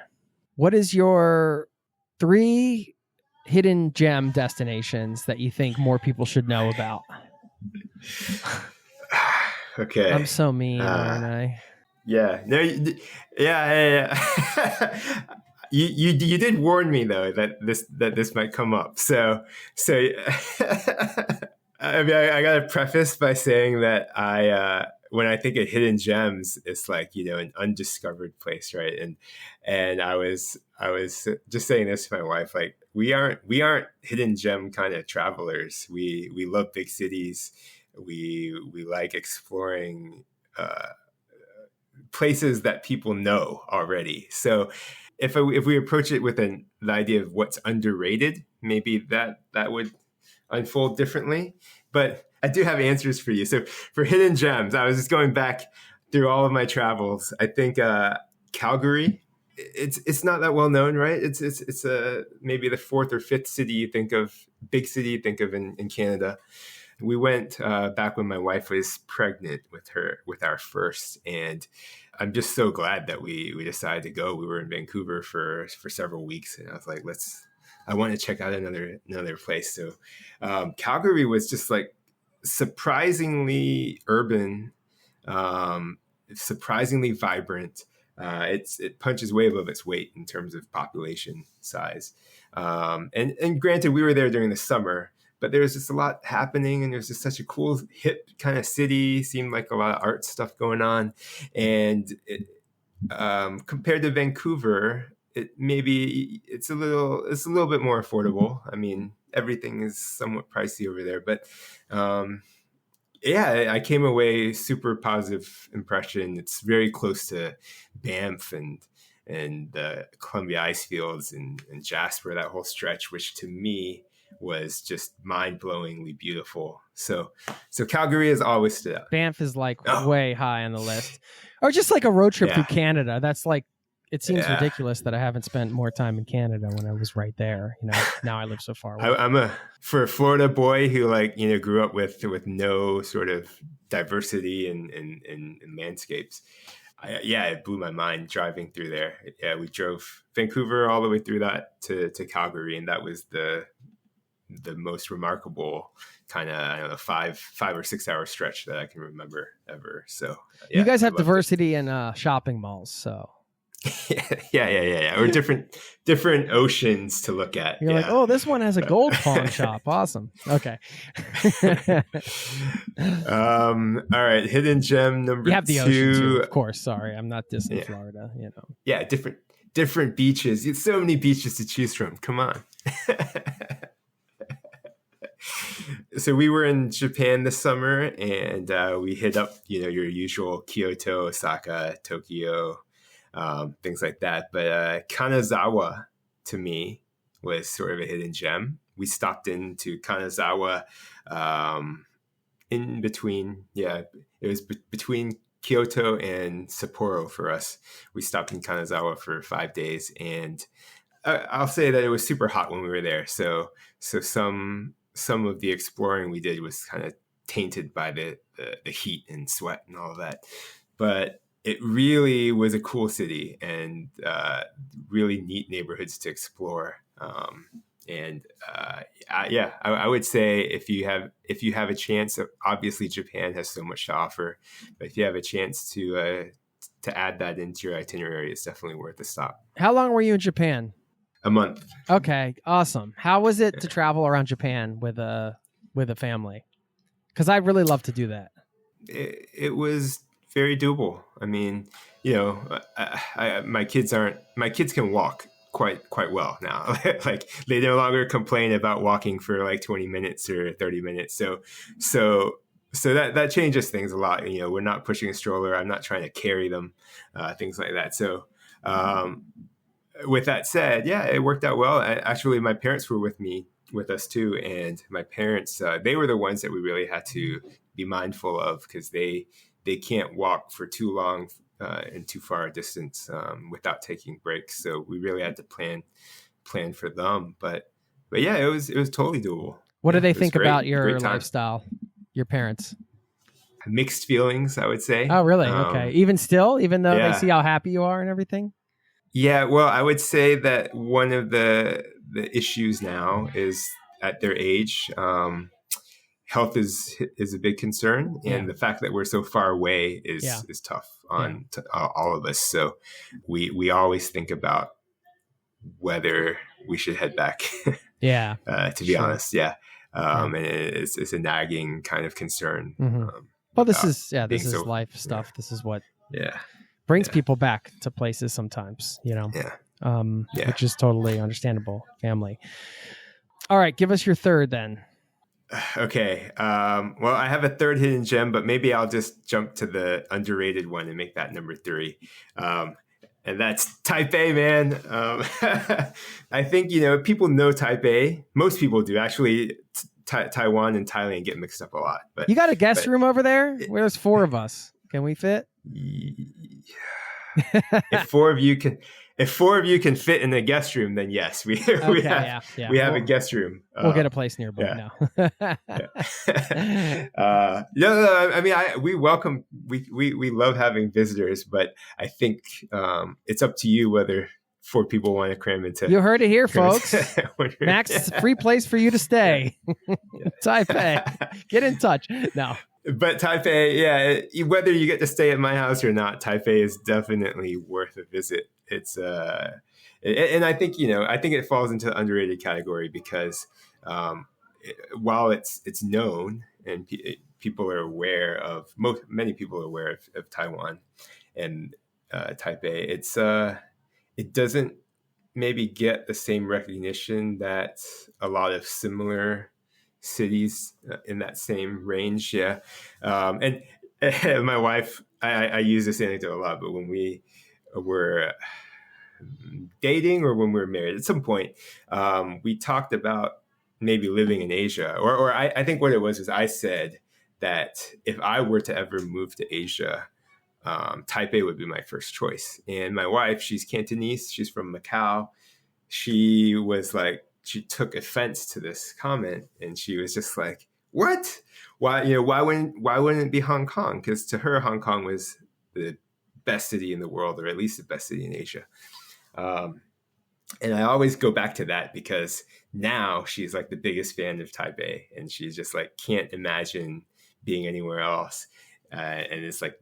What is your 3 hidden gem destinations that you think more people should know about? Okay. I'm so mean, aren't I? Yeah. No. Yeah. You did warn me though that this might come up. So I mean I gotta preface by saying that when I think of hidden gems, it's like an undiscovered place, right? And I was just saying this to my wife, like we aren't hidden gem kind of travelers. We love big cities. We like exploring places that people know already. So if we approach it with the idea of what's underrated, maybe that would unfold differently. But I do have answers for you. So for hidden gems, I was just going back through all of my travels. I think Calgary. It's not that well known, right? It's maybe the 4th or 5th city you think of, big city you think of in Canada. We went back when my wife was pregnant with our first, and I'm just so glad that we decided to go. We were in Vancouver for several weeks, and I was like, I want to check out another place. So Calgary was just like surprisingly urban, surprisingly vibrant. It punches way above its weight in terms of population size. And granted, we were there during the summer, but there was just a lot happening, and it was just such a cool, hip kind of city. Seemed like a lot of art stuff going on, and compared to Vancouver, it's a little bit more affordable. I mean, everything is somewhat pricey over there, but I came away super positive impression. It's very close to Banff and the Columbia ice fields and Jasper, that whole stretch, which to me was just mind-blowingly beautiful. So Calgary has always stood out. Banff is like way high on the list. Or just like a road trip through Canada. That's like, it seems ridiculous that I haven't spent more time in Canada when I was right there. Now I live so far away. I'm for a Florida boy who grew up with no sort of diversity in landscapes. It blew my mind driving through there. Yeah, we drove Vancouver all the way through that to Calgary, and that was the most remarkable kind of, I don't know, 5 or 6 hour stretch that I can remember ever. So you guys have diversity in shopping malls, so. Yeah. Or different oceans to look at. You're like, oh, this one has a gold pawn shop. Awesome. Okay. All right. Hidden gem number 2. You have the ocean too, of course. Sorry, I'm not dissing Florida. Yeah, different beaches. It's so many beaches to choose from. Come on. So we were in Japan this summer, and we hit up your usual Kyoto, Osaka, Tokyo. Things like that. But Kanazawa, to me, was sort of a hidden gem. We stopped into Kanazawa in between, it was between Kyoto and Sapporo for us. We stopped in Kanazawa for 5 days, and I'll say that it was super hot when we were there. So some of the exploring we did was kind of tainted by the heat and sweat and all of that. But it really was a cool city and really neat neighborhoods to explore. I would say if you have a chance, obviously Japan has so much to offer, but if you have a chance to add that into your itinerary, it's definitely worth a stop. How long were you in Japan? A month. Okay, awesome. How was it to travel around Japan with a family? Because I'd really love to do that. It was very doable. I mean, my kids can walk quite well now. Like they no longer complain about walking for like 20 minutes or 30 minutes. So that changes things a lot. We're not pushing a stroller. I'm not trying to carry them, things like that. So with that said, yeah, it worked out well. Actually, my parents were with us too. And my parents, they were the ones that we really had to be mindful of because they can't walk for too long and too far a distance without taking breaks. So we really had to plan for them. But yeah, it was totally doable. What do they think about your lifestyle, your parents? Mixed feelings, I would say. Oh, really? Okay. Even though they see how happy you are and everything? Yeah, well, I would say that one of the issues now is at their age, health is a big concern, and the fact that we're so far away is tough on all of us. So we always think about whether we should head back. To be honest, and it's a nagging kind of concern. Mm-hmm. Well, this is life stuff. This is what brings people back to places sometimes, which is totally understandable. Family. All right, give us your third then. Okay. Well, I have a third hidden gem, but maybe I'll just jump to the underrated one and make that number 3. And that's Taipei, man. I think, people know Taipei. Most people do. Actually, Taiwan and Thailand get mixed up a lot. But you got a guest room over there? There's 4 of us. Can we fit? If 4 of you can fit in the guest room, then yes, we have a guest room. We'll get a place nearby now. No. I mean, we love having visitors, but I think it's up to you whether 4 people want to cram into. You heard it here, folks. Max, it's a free place for you to stay. Taipei, get in touch. No. But Taipei, whether you get to stay at my house or not, Taipei is definitely worth a visit. It's and I think it falls into the underrated category because while it's known and people are aware of many people are aware of Taiwan and Taipei, it doesn't maybe get the same recognition that a lot of similar cities in that same range. And my wife, I use this anecdote a lot, but when we were dating or when we were married at some point, we talked about maybe living in Asia, or I think what it was I said that if I were to ever move to Asia, Taipei would be my first choice. And my wife, she's Cantonese, she's from Macau. She was like, she took offense to this comment, and she was just like, "What? Why wouldn't it be Hong Kong?" Because to her, Hong Kong was the best city in the world, or at least the best city in Asia. And I always go back to that because now she's like the biggest fan of Taipei, and she's just like can't imagine being anywhere else. And it's like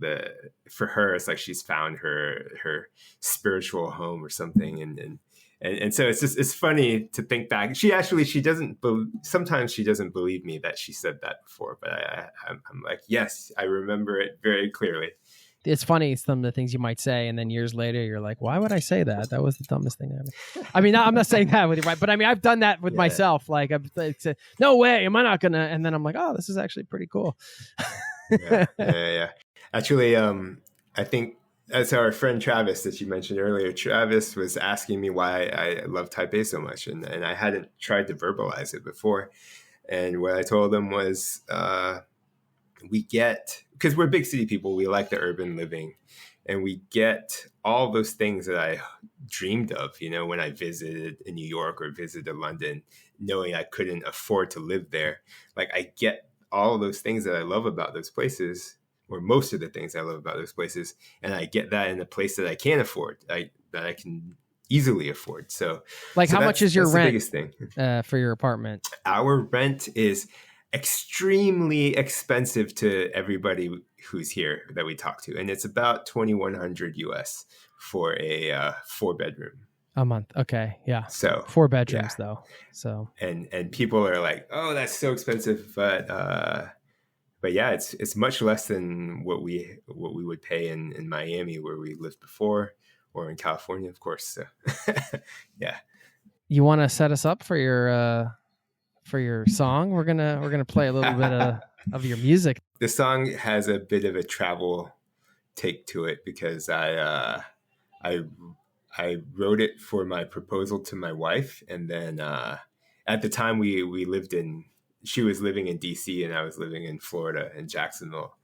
for her, it's like she's found her spiritual home or something, and so it's funny to think back. Sometimes she doesn't believe me that she said that before, but I'm like, yes, I remember it very clearly. It's funny, some of the things you might say, and then years later, you're like, why would I say that? That was the dumbest thing ever. I mean, I'm not saying that with you, right? But I mean, I've done that with myself. Like, I've said, no way, am I not gonna? And then I'm like, oh, this is actually pretty cool. Yeah. Actually, I think that's our friend Travis that you mentioned earlier. Travis was asking me why I love Taipei so much, and I hadn't tried to verbalize it before. And what I told him was, we get, because we're big city people, we like the urban living, and we get all those things that I dreamed of, when I visited in New York or visited London, knowing I couldn't afford to live there. Like, I get all of those things that I love about those places, or most of the things I love about those places, and I get that in a place that I can't afford, that I can easily afford. So how much is your rent? The biggest thing for your apartment? Our rent is extremely expensive to everybody who's here that we talk to, and it's about $2,100 US for a 4-bedroom a month. Okay, yeah. So 4 bedrooms though. So and people are like, oh, that's so expensive, but yeah, it's much less than what we would pay in Miami, where we lived before, or in California, of course. So yeah. You want to set us up for your song? We're gonna play a little bit of your music. The song has a bit of a travel take to it, because I wrote it for my proposal to my wife, and then at the time she was living in DC and I was living in Florida in Jacksonville,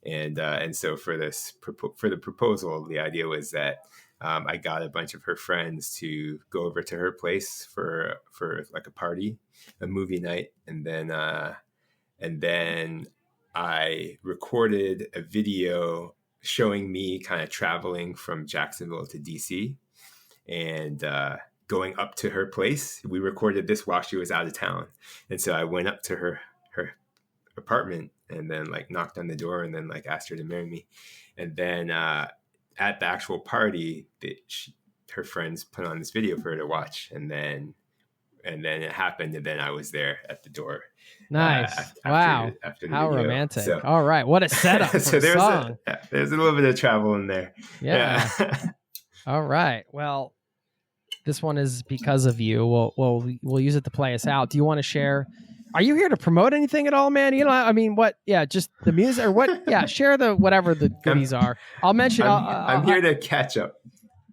and so for the proposal, the idea was that I got a bunch of her friends to go over to her place for like a party, a movie night, and then I recorded a video showing me kind of traveling from Jacksonville to DC and going up to her place. We recorded this while she was out of town, and so I went up to her apartment and then like knocked on the door and then like asked her to marry me, and then at the actual party, her friends put on this video for her to watch, and then it happened, and then I was there at the door. Nice. After the how video. Romantic. So, all right, what a setup for so a song. There's a little bit of travel in there. Yeah. All right. Well, this one is because of you. We'll use it to play us out. Do you want to share? Are you here to promote anything at all, man? I mean, what? Yeah, just the music or what? Yeah, share whatever the goodies are. I'll mention. I'm here to catch up.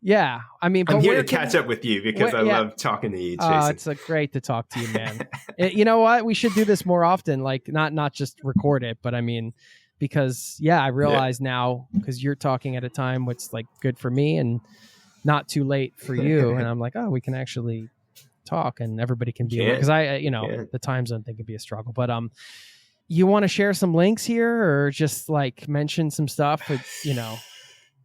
Yeah, I mean, I'm here to catch up with you because I love talking to you, Jason. It's great to talk to you, man. You know what? We should do this more often. Like, not just record it, but I mean, because I realize now, because you're talking at a time what's like good for me and not too late for you, and I'm like, oh, we can actually talk, and everybody can be because the time zone thing can be a struggle. But you want to share some links here, or just like mention some stuff?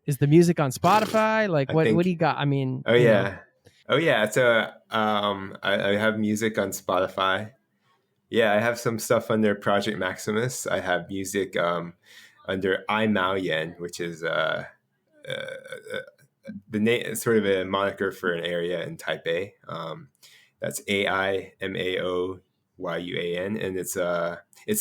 Is the music on Spotify? Like, what do you got? I mean, oh yeah. So I have music on Spotify. Yeah, I have some stuff under Project Maximus. I have music under I Mao Yen, which is the name, sort of a moniker for an area in Taipei. That's AIMAOYUAN, and it's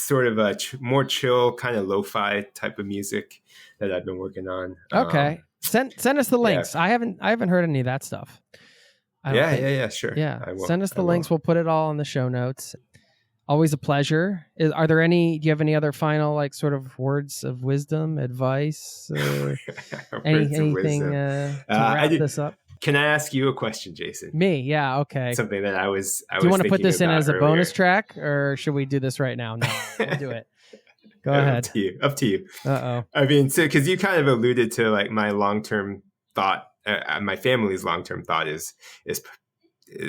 sort of a more chill kind of lo-fi type of music that I've been working on. Okay, send us the links. Yeah. I haven't heard any of that stuff. Sure. Yeah, send us the links. We'll put it all in the show notes. Always a pleasure. Do you have any other final like sort of words of wisdom, advice, anything to wrap this up? Can I ask you a question, Jason? Me? Yeah. Okay. Something that I was. Do you want to put this in as a bonus track, or should we do this right now? No, we'll do it. Go ahead. Up to you. Uh-oh. I mean, because you kind of alluded to like my long-term thought, my family's long-term thought is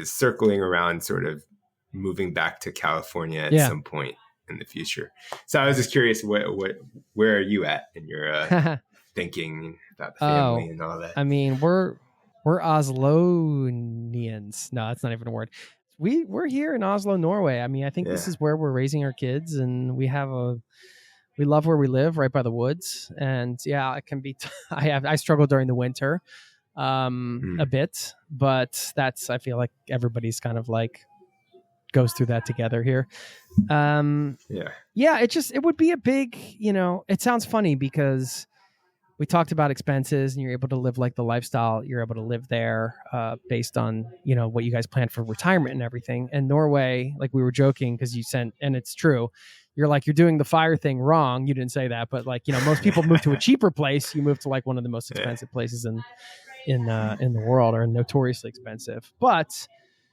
circling around, sort of moving back to California at some point in the future. So I was just curious, where are you at in your thinking about the family and all that? I mean, we're Oslonians. No, that's not even a word. We're here in Oslo, Norway. I mean, I think this is where we're raising our kids, and we love where we live, right by the woods. And it can be. I struggle during the winter, a bit, but I feel like everybody's kind of like goes through that together here. It would be a big. It sounds funny because we talked about expenses, and you're able to live like the lifestyle you're able to live there based on, what you guys plan for retirement and everything. And Norway, like we were joking because you sent, and it's true, you're like, you're doing the fire thing wrong. You didn't say that, but like, most people move to a cheaper place. You move to like one of the most expensive places in the world, or notoriously expensive. But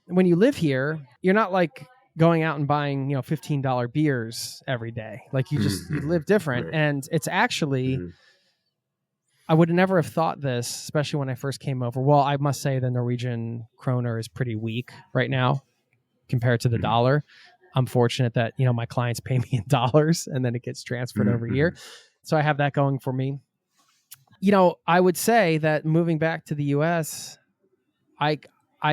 when you live here, you're not like going out and buying, $15 beers every day. Like you live different. Right. And it's actually, I would never have thought this, especially when I first came over. Well, I must say the Norwegian kroner is pretty weak right now compared to the dollar. I'm fortunate that, my clients pay me in dollars and then it gets transferred over here. So I have that going for me. I would say that moving back to the US, I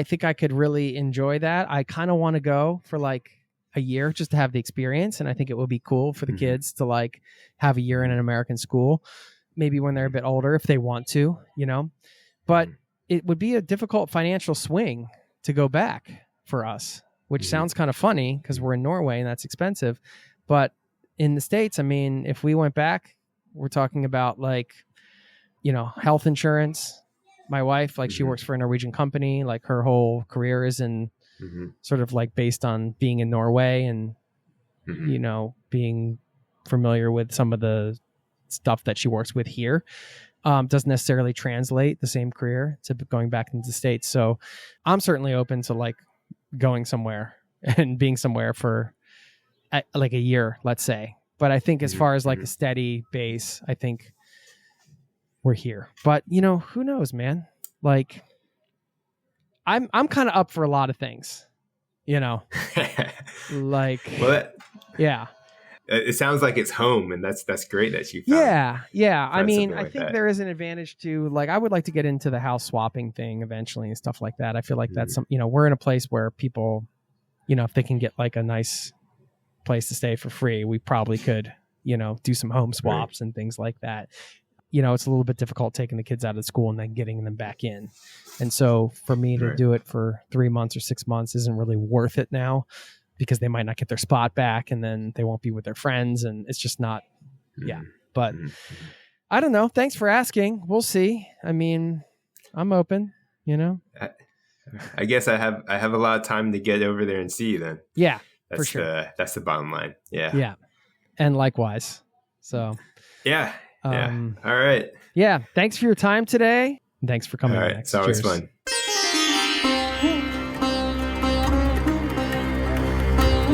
think I could really enjoy that. I kind of want to go for like a year just to have the experience. And I think it would be cool for the kids to like have a year in an American school, maybe when they're a bit older, if they want to, but it would be a difficult financial swing to go back for us, which sounds kind of funny because we're in Norway and that's expensive. But in the States, I mean, if we went back, we're talking about like, health insurance. My wife, like she works for a Norwegian company, like her whole career is in sort of like based on being in Norway and, being familiar with some of the stuff that she works with here. Doesn't necessarily translate the same career to going back into the States. So I'm certainly open to like going somewhere and being somewhere for like a year, let's say. But I think as far as like a steady base, I think we're here. But who knows, man? Like I'm kind of up for a lot of things, like, well, yeah. It sounds like it's home, and that's great that you found. Yeah. I mean, like I think that. there is an advantage to like, I would like to get into the house swapping thing eventually and stuff like that. I feel like that's some, we're in a place where people, if they can get like a nice place to stay for free, we probably could, do some home swaps and things like that. It's a little bit difficult taking the kids out of school and then getting them back in. And so for me to do it for 3 months or 6 months isn't really worth it now because they might not get their spot back and then they won't be with their friends. And it's just not, but I don't know. Thanks for asking. We'll see. I mean, I'm open, I guess I have a lot of time to get over there and see you then. Yeah, that's for sure. That's the bottom line. Yeah. Yeah. And likewise. So, yeah. All right. Yeah. Thanks for your time today. Thanks for coming. All right. It's always fun.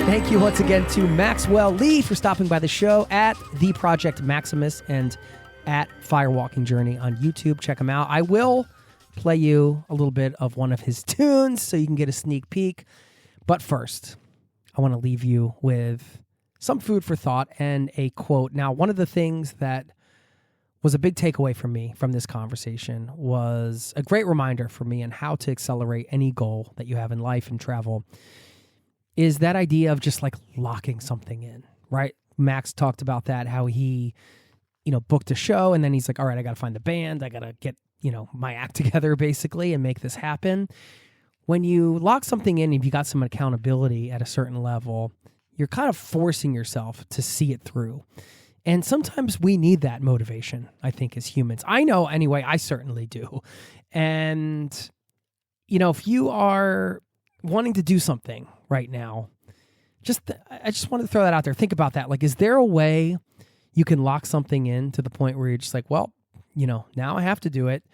Thank you once again to Maxwell Lee for stopping by the show at The Project Maximus and at Firewalking Journey on YouTube. Check him out. I will play you a little bit of one of his tunes so you can get a sneak peek. But first, I want to leave you with some food for thought and a quote. Now, one of the things that was a big takeaway for me from this conversation was a great reminder for me on how to accelerate any goal that you have in life and travel is that idea of just like locking something in, right? Max talked about that, how he, booked a show and then he's like, all right, I got to find the band. I got to get, my act together basically and make this happen. When you lock something in, if you got some accountability at a certain level, you're kind of forcing yourself to see it through. And sometimes we need that motivation, I think, as humans. I know anyway, I certainly do. And, if you are wanting to do something right now, I just want to throw that out there. Think about that. Like, is there a way you can lock something in to the point where you're just like, well, now I have to do it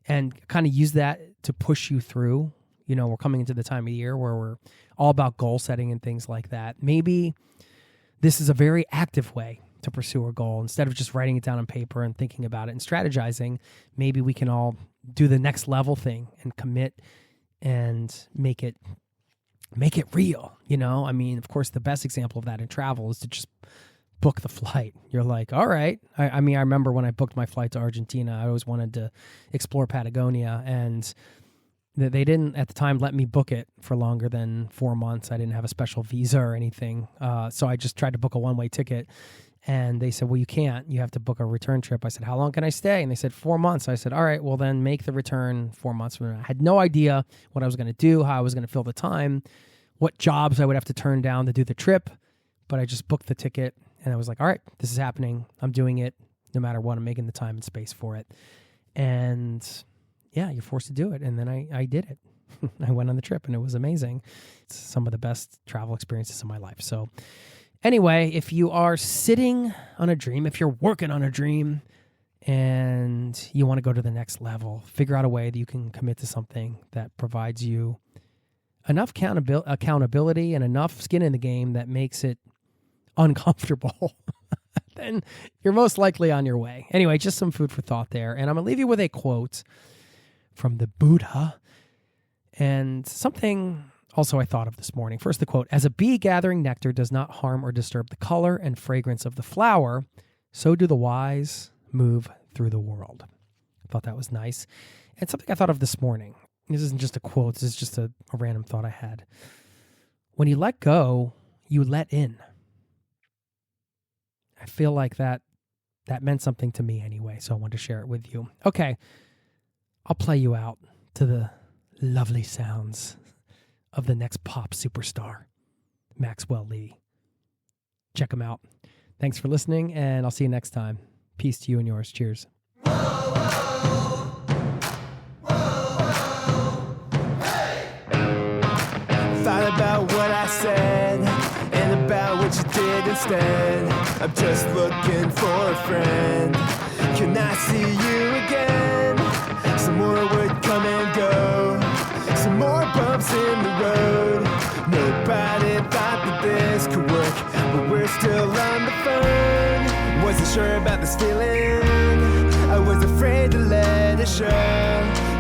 and kind of use that to push you through? We're coming into the time of year where we're all about goal setting and things like that. Maybe this is a very active way to pursue a goal. Instead of just writing it down on paper and thinking about it and strategizing, maybe we can all do the next level thing and commit and make it real. I mean, of course, the best example of that in travel is to just book the flight. You're like, all right. I mean, I remember when I booked my flight to Argentina, I always wanted to explore Patagonia, and they didn't at the time let me book it for longer than 4 months. I didn't have a special visa or anything. So I just tried to book a one-way ticket. And they said, well, you can't. You have to book a return trip. I said, how long can I stay? And they said, 4 months. I said, all right, well, then make the return 4 months from now. I had no idea what I was going to do, how I was going to fill the time, what jobs I would have to turn down to do the trip. But I just booked the ticket, and I was like, all right, this is happening. I'm doing it no matter what. I'm making the time and space for it. And yeah, you're forced to do it. And then I did it. I went on the trip, and it was amazing. It's some of the best travel experiences of my life. So anyway, if you are sitting on a dream, if you're working on a dream and you want to go to the next level, figure out a way that you can commit to something that provides you enough accountability and enough skin in the game that makes it uncomfortable, then you're most likely on your way. Anyway, just some food for thought there. And I'm going to leave you with a quote from the Buddha and something also I thought of this morning. First, the quote: "As a bee gathering nectar does not harm or disturb the color and fragrance of the flower, so do the wise move through the world." I thought that was nice. And something I thought of this morning. This isn't just a quote. This is just a random thought I had. When you let go, you let in. I feel like that meant something to me anyway, so I wanted to share it with you. Okay, I'll play you out to the lovely sounds of the next pop superstar, Maxwell Lee. Check him out. Thanks for listening, and I'll see you next time. Peace to you and yours. Cheers. Thought about what I said and about what you did instead. I'm just looking for a friend. Can I see you again? Some more would come and go. Some more bumps in the road. Nobody thought that this could work, but we're still on the phone. Wasn't sure about this feeling. I was afraid to let it show.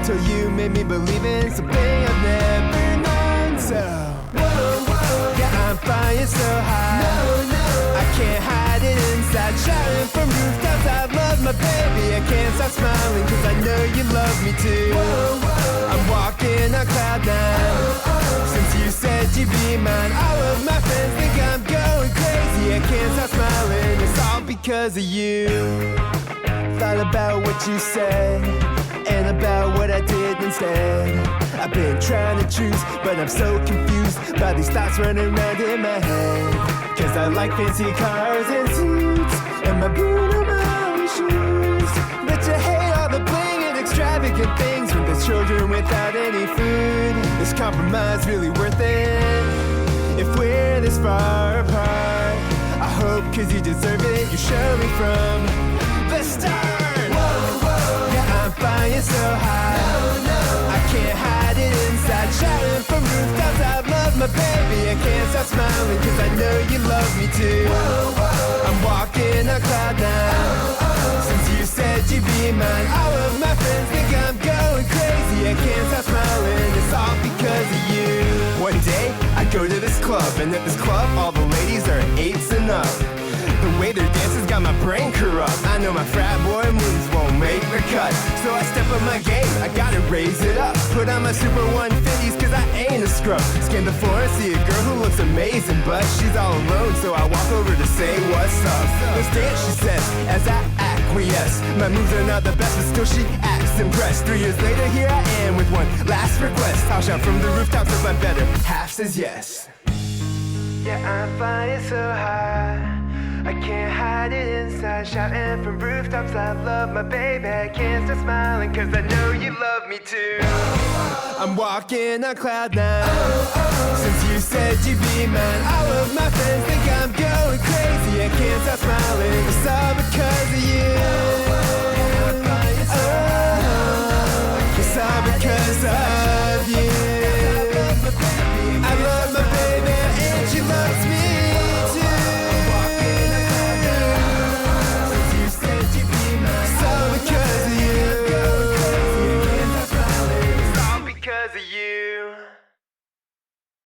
Till you made me believe in something I've never known. So, yeah, I'm flying so high. I can't hide it inside. Shouting from rooftops, I love my baby. I can't stop smiling, cause I know you love me too. I'm walking on cloud nine. Since you said you'd be mine, all of my friends think I'm going crazy. I can't stop smiling, it's all because of you. Thought about what you said and about what I did instead. I've been trying to choose, but I'm so confused by these thoughts running around in my head. Cause I like fancy cars and suits and my Bruno Mars shoes. But you hate all the bling and extravagant things when there's children without any food. Is compromise really worth it if we're this far apart? I hope cause you deserve it, you show me from the start. Yeah, I'm flying so high. I can't hide it inside. Shouting from rooftops, I love my baby. I can't stop smiling cause I know you love me too. I'm walking on cloud nine. Since you said you'd be mine, all of my friends think I'm going crazy. I can't stop smiling, it's all because of you. One day, I go to this club, and at this club, all the ladies are 8s and up. The way their dances got my brain corrupt. I know my frat boy moves won't make the cut, so I step up my game, I gotta raise it up. Put on my super 150s cause I ain't a scrub. Scan the floor and see a girl who looks amazing, but she's all alone, so I walk over to say what's up. Let's dance, she says, as I acquiesce. My moves are not the best, but still she acts impressed. 3 years later, here I am with one last request. I'll shout from the rooftops if my better half says yes. Yeah, I'm flying so high. I can't hide it inside. Shouting from rooftops, I love my baby. I can't stop smiling cause I know you love me too. I'm walking on cloud nine. Since you said you'd be mine, all of my friends think I'm going crazy. I can't stop smiling, it's all because of you. It's all because of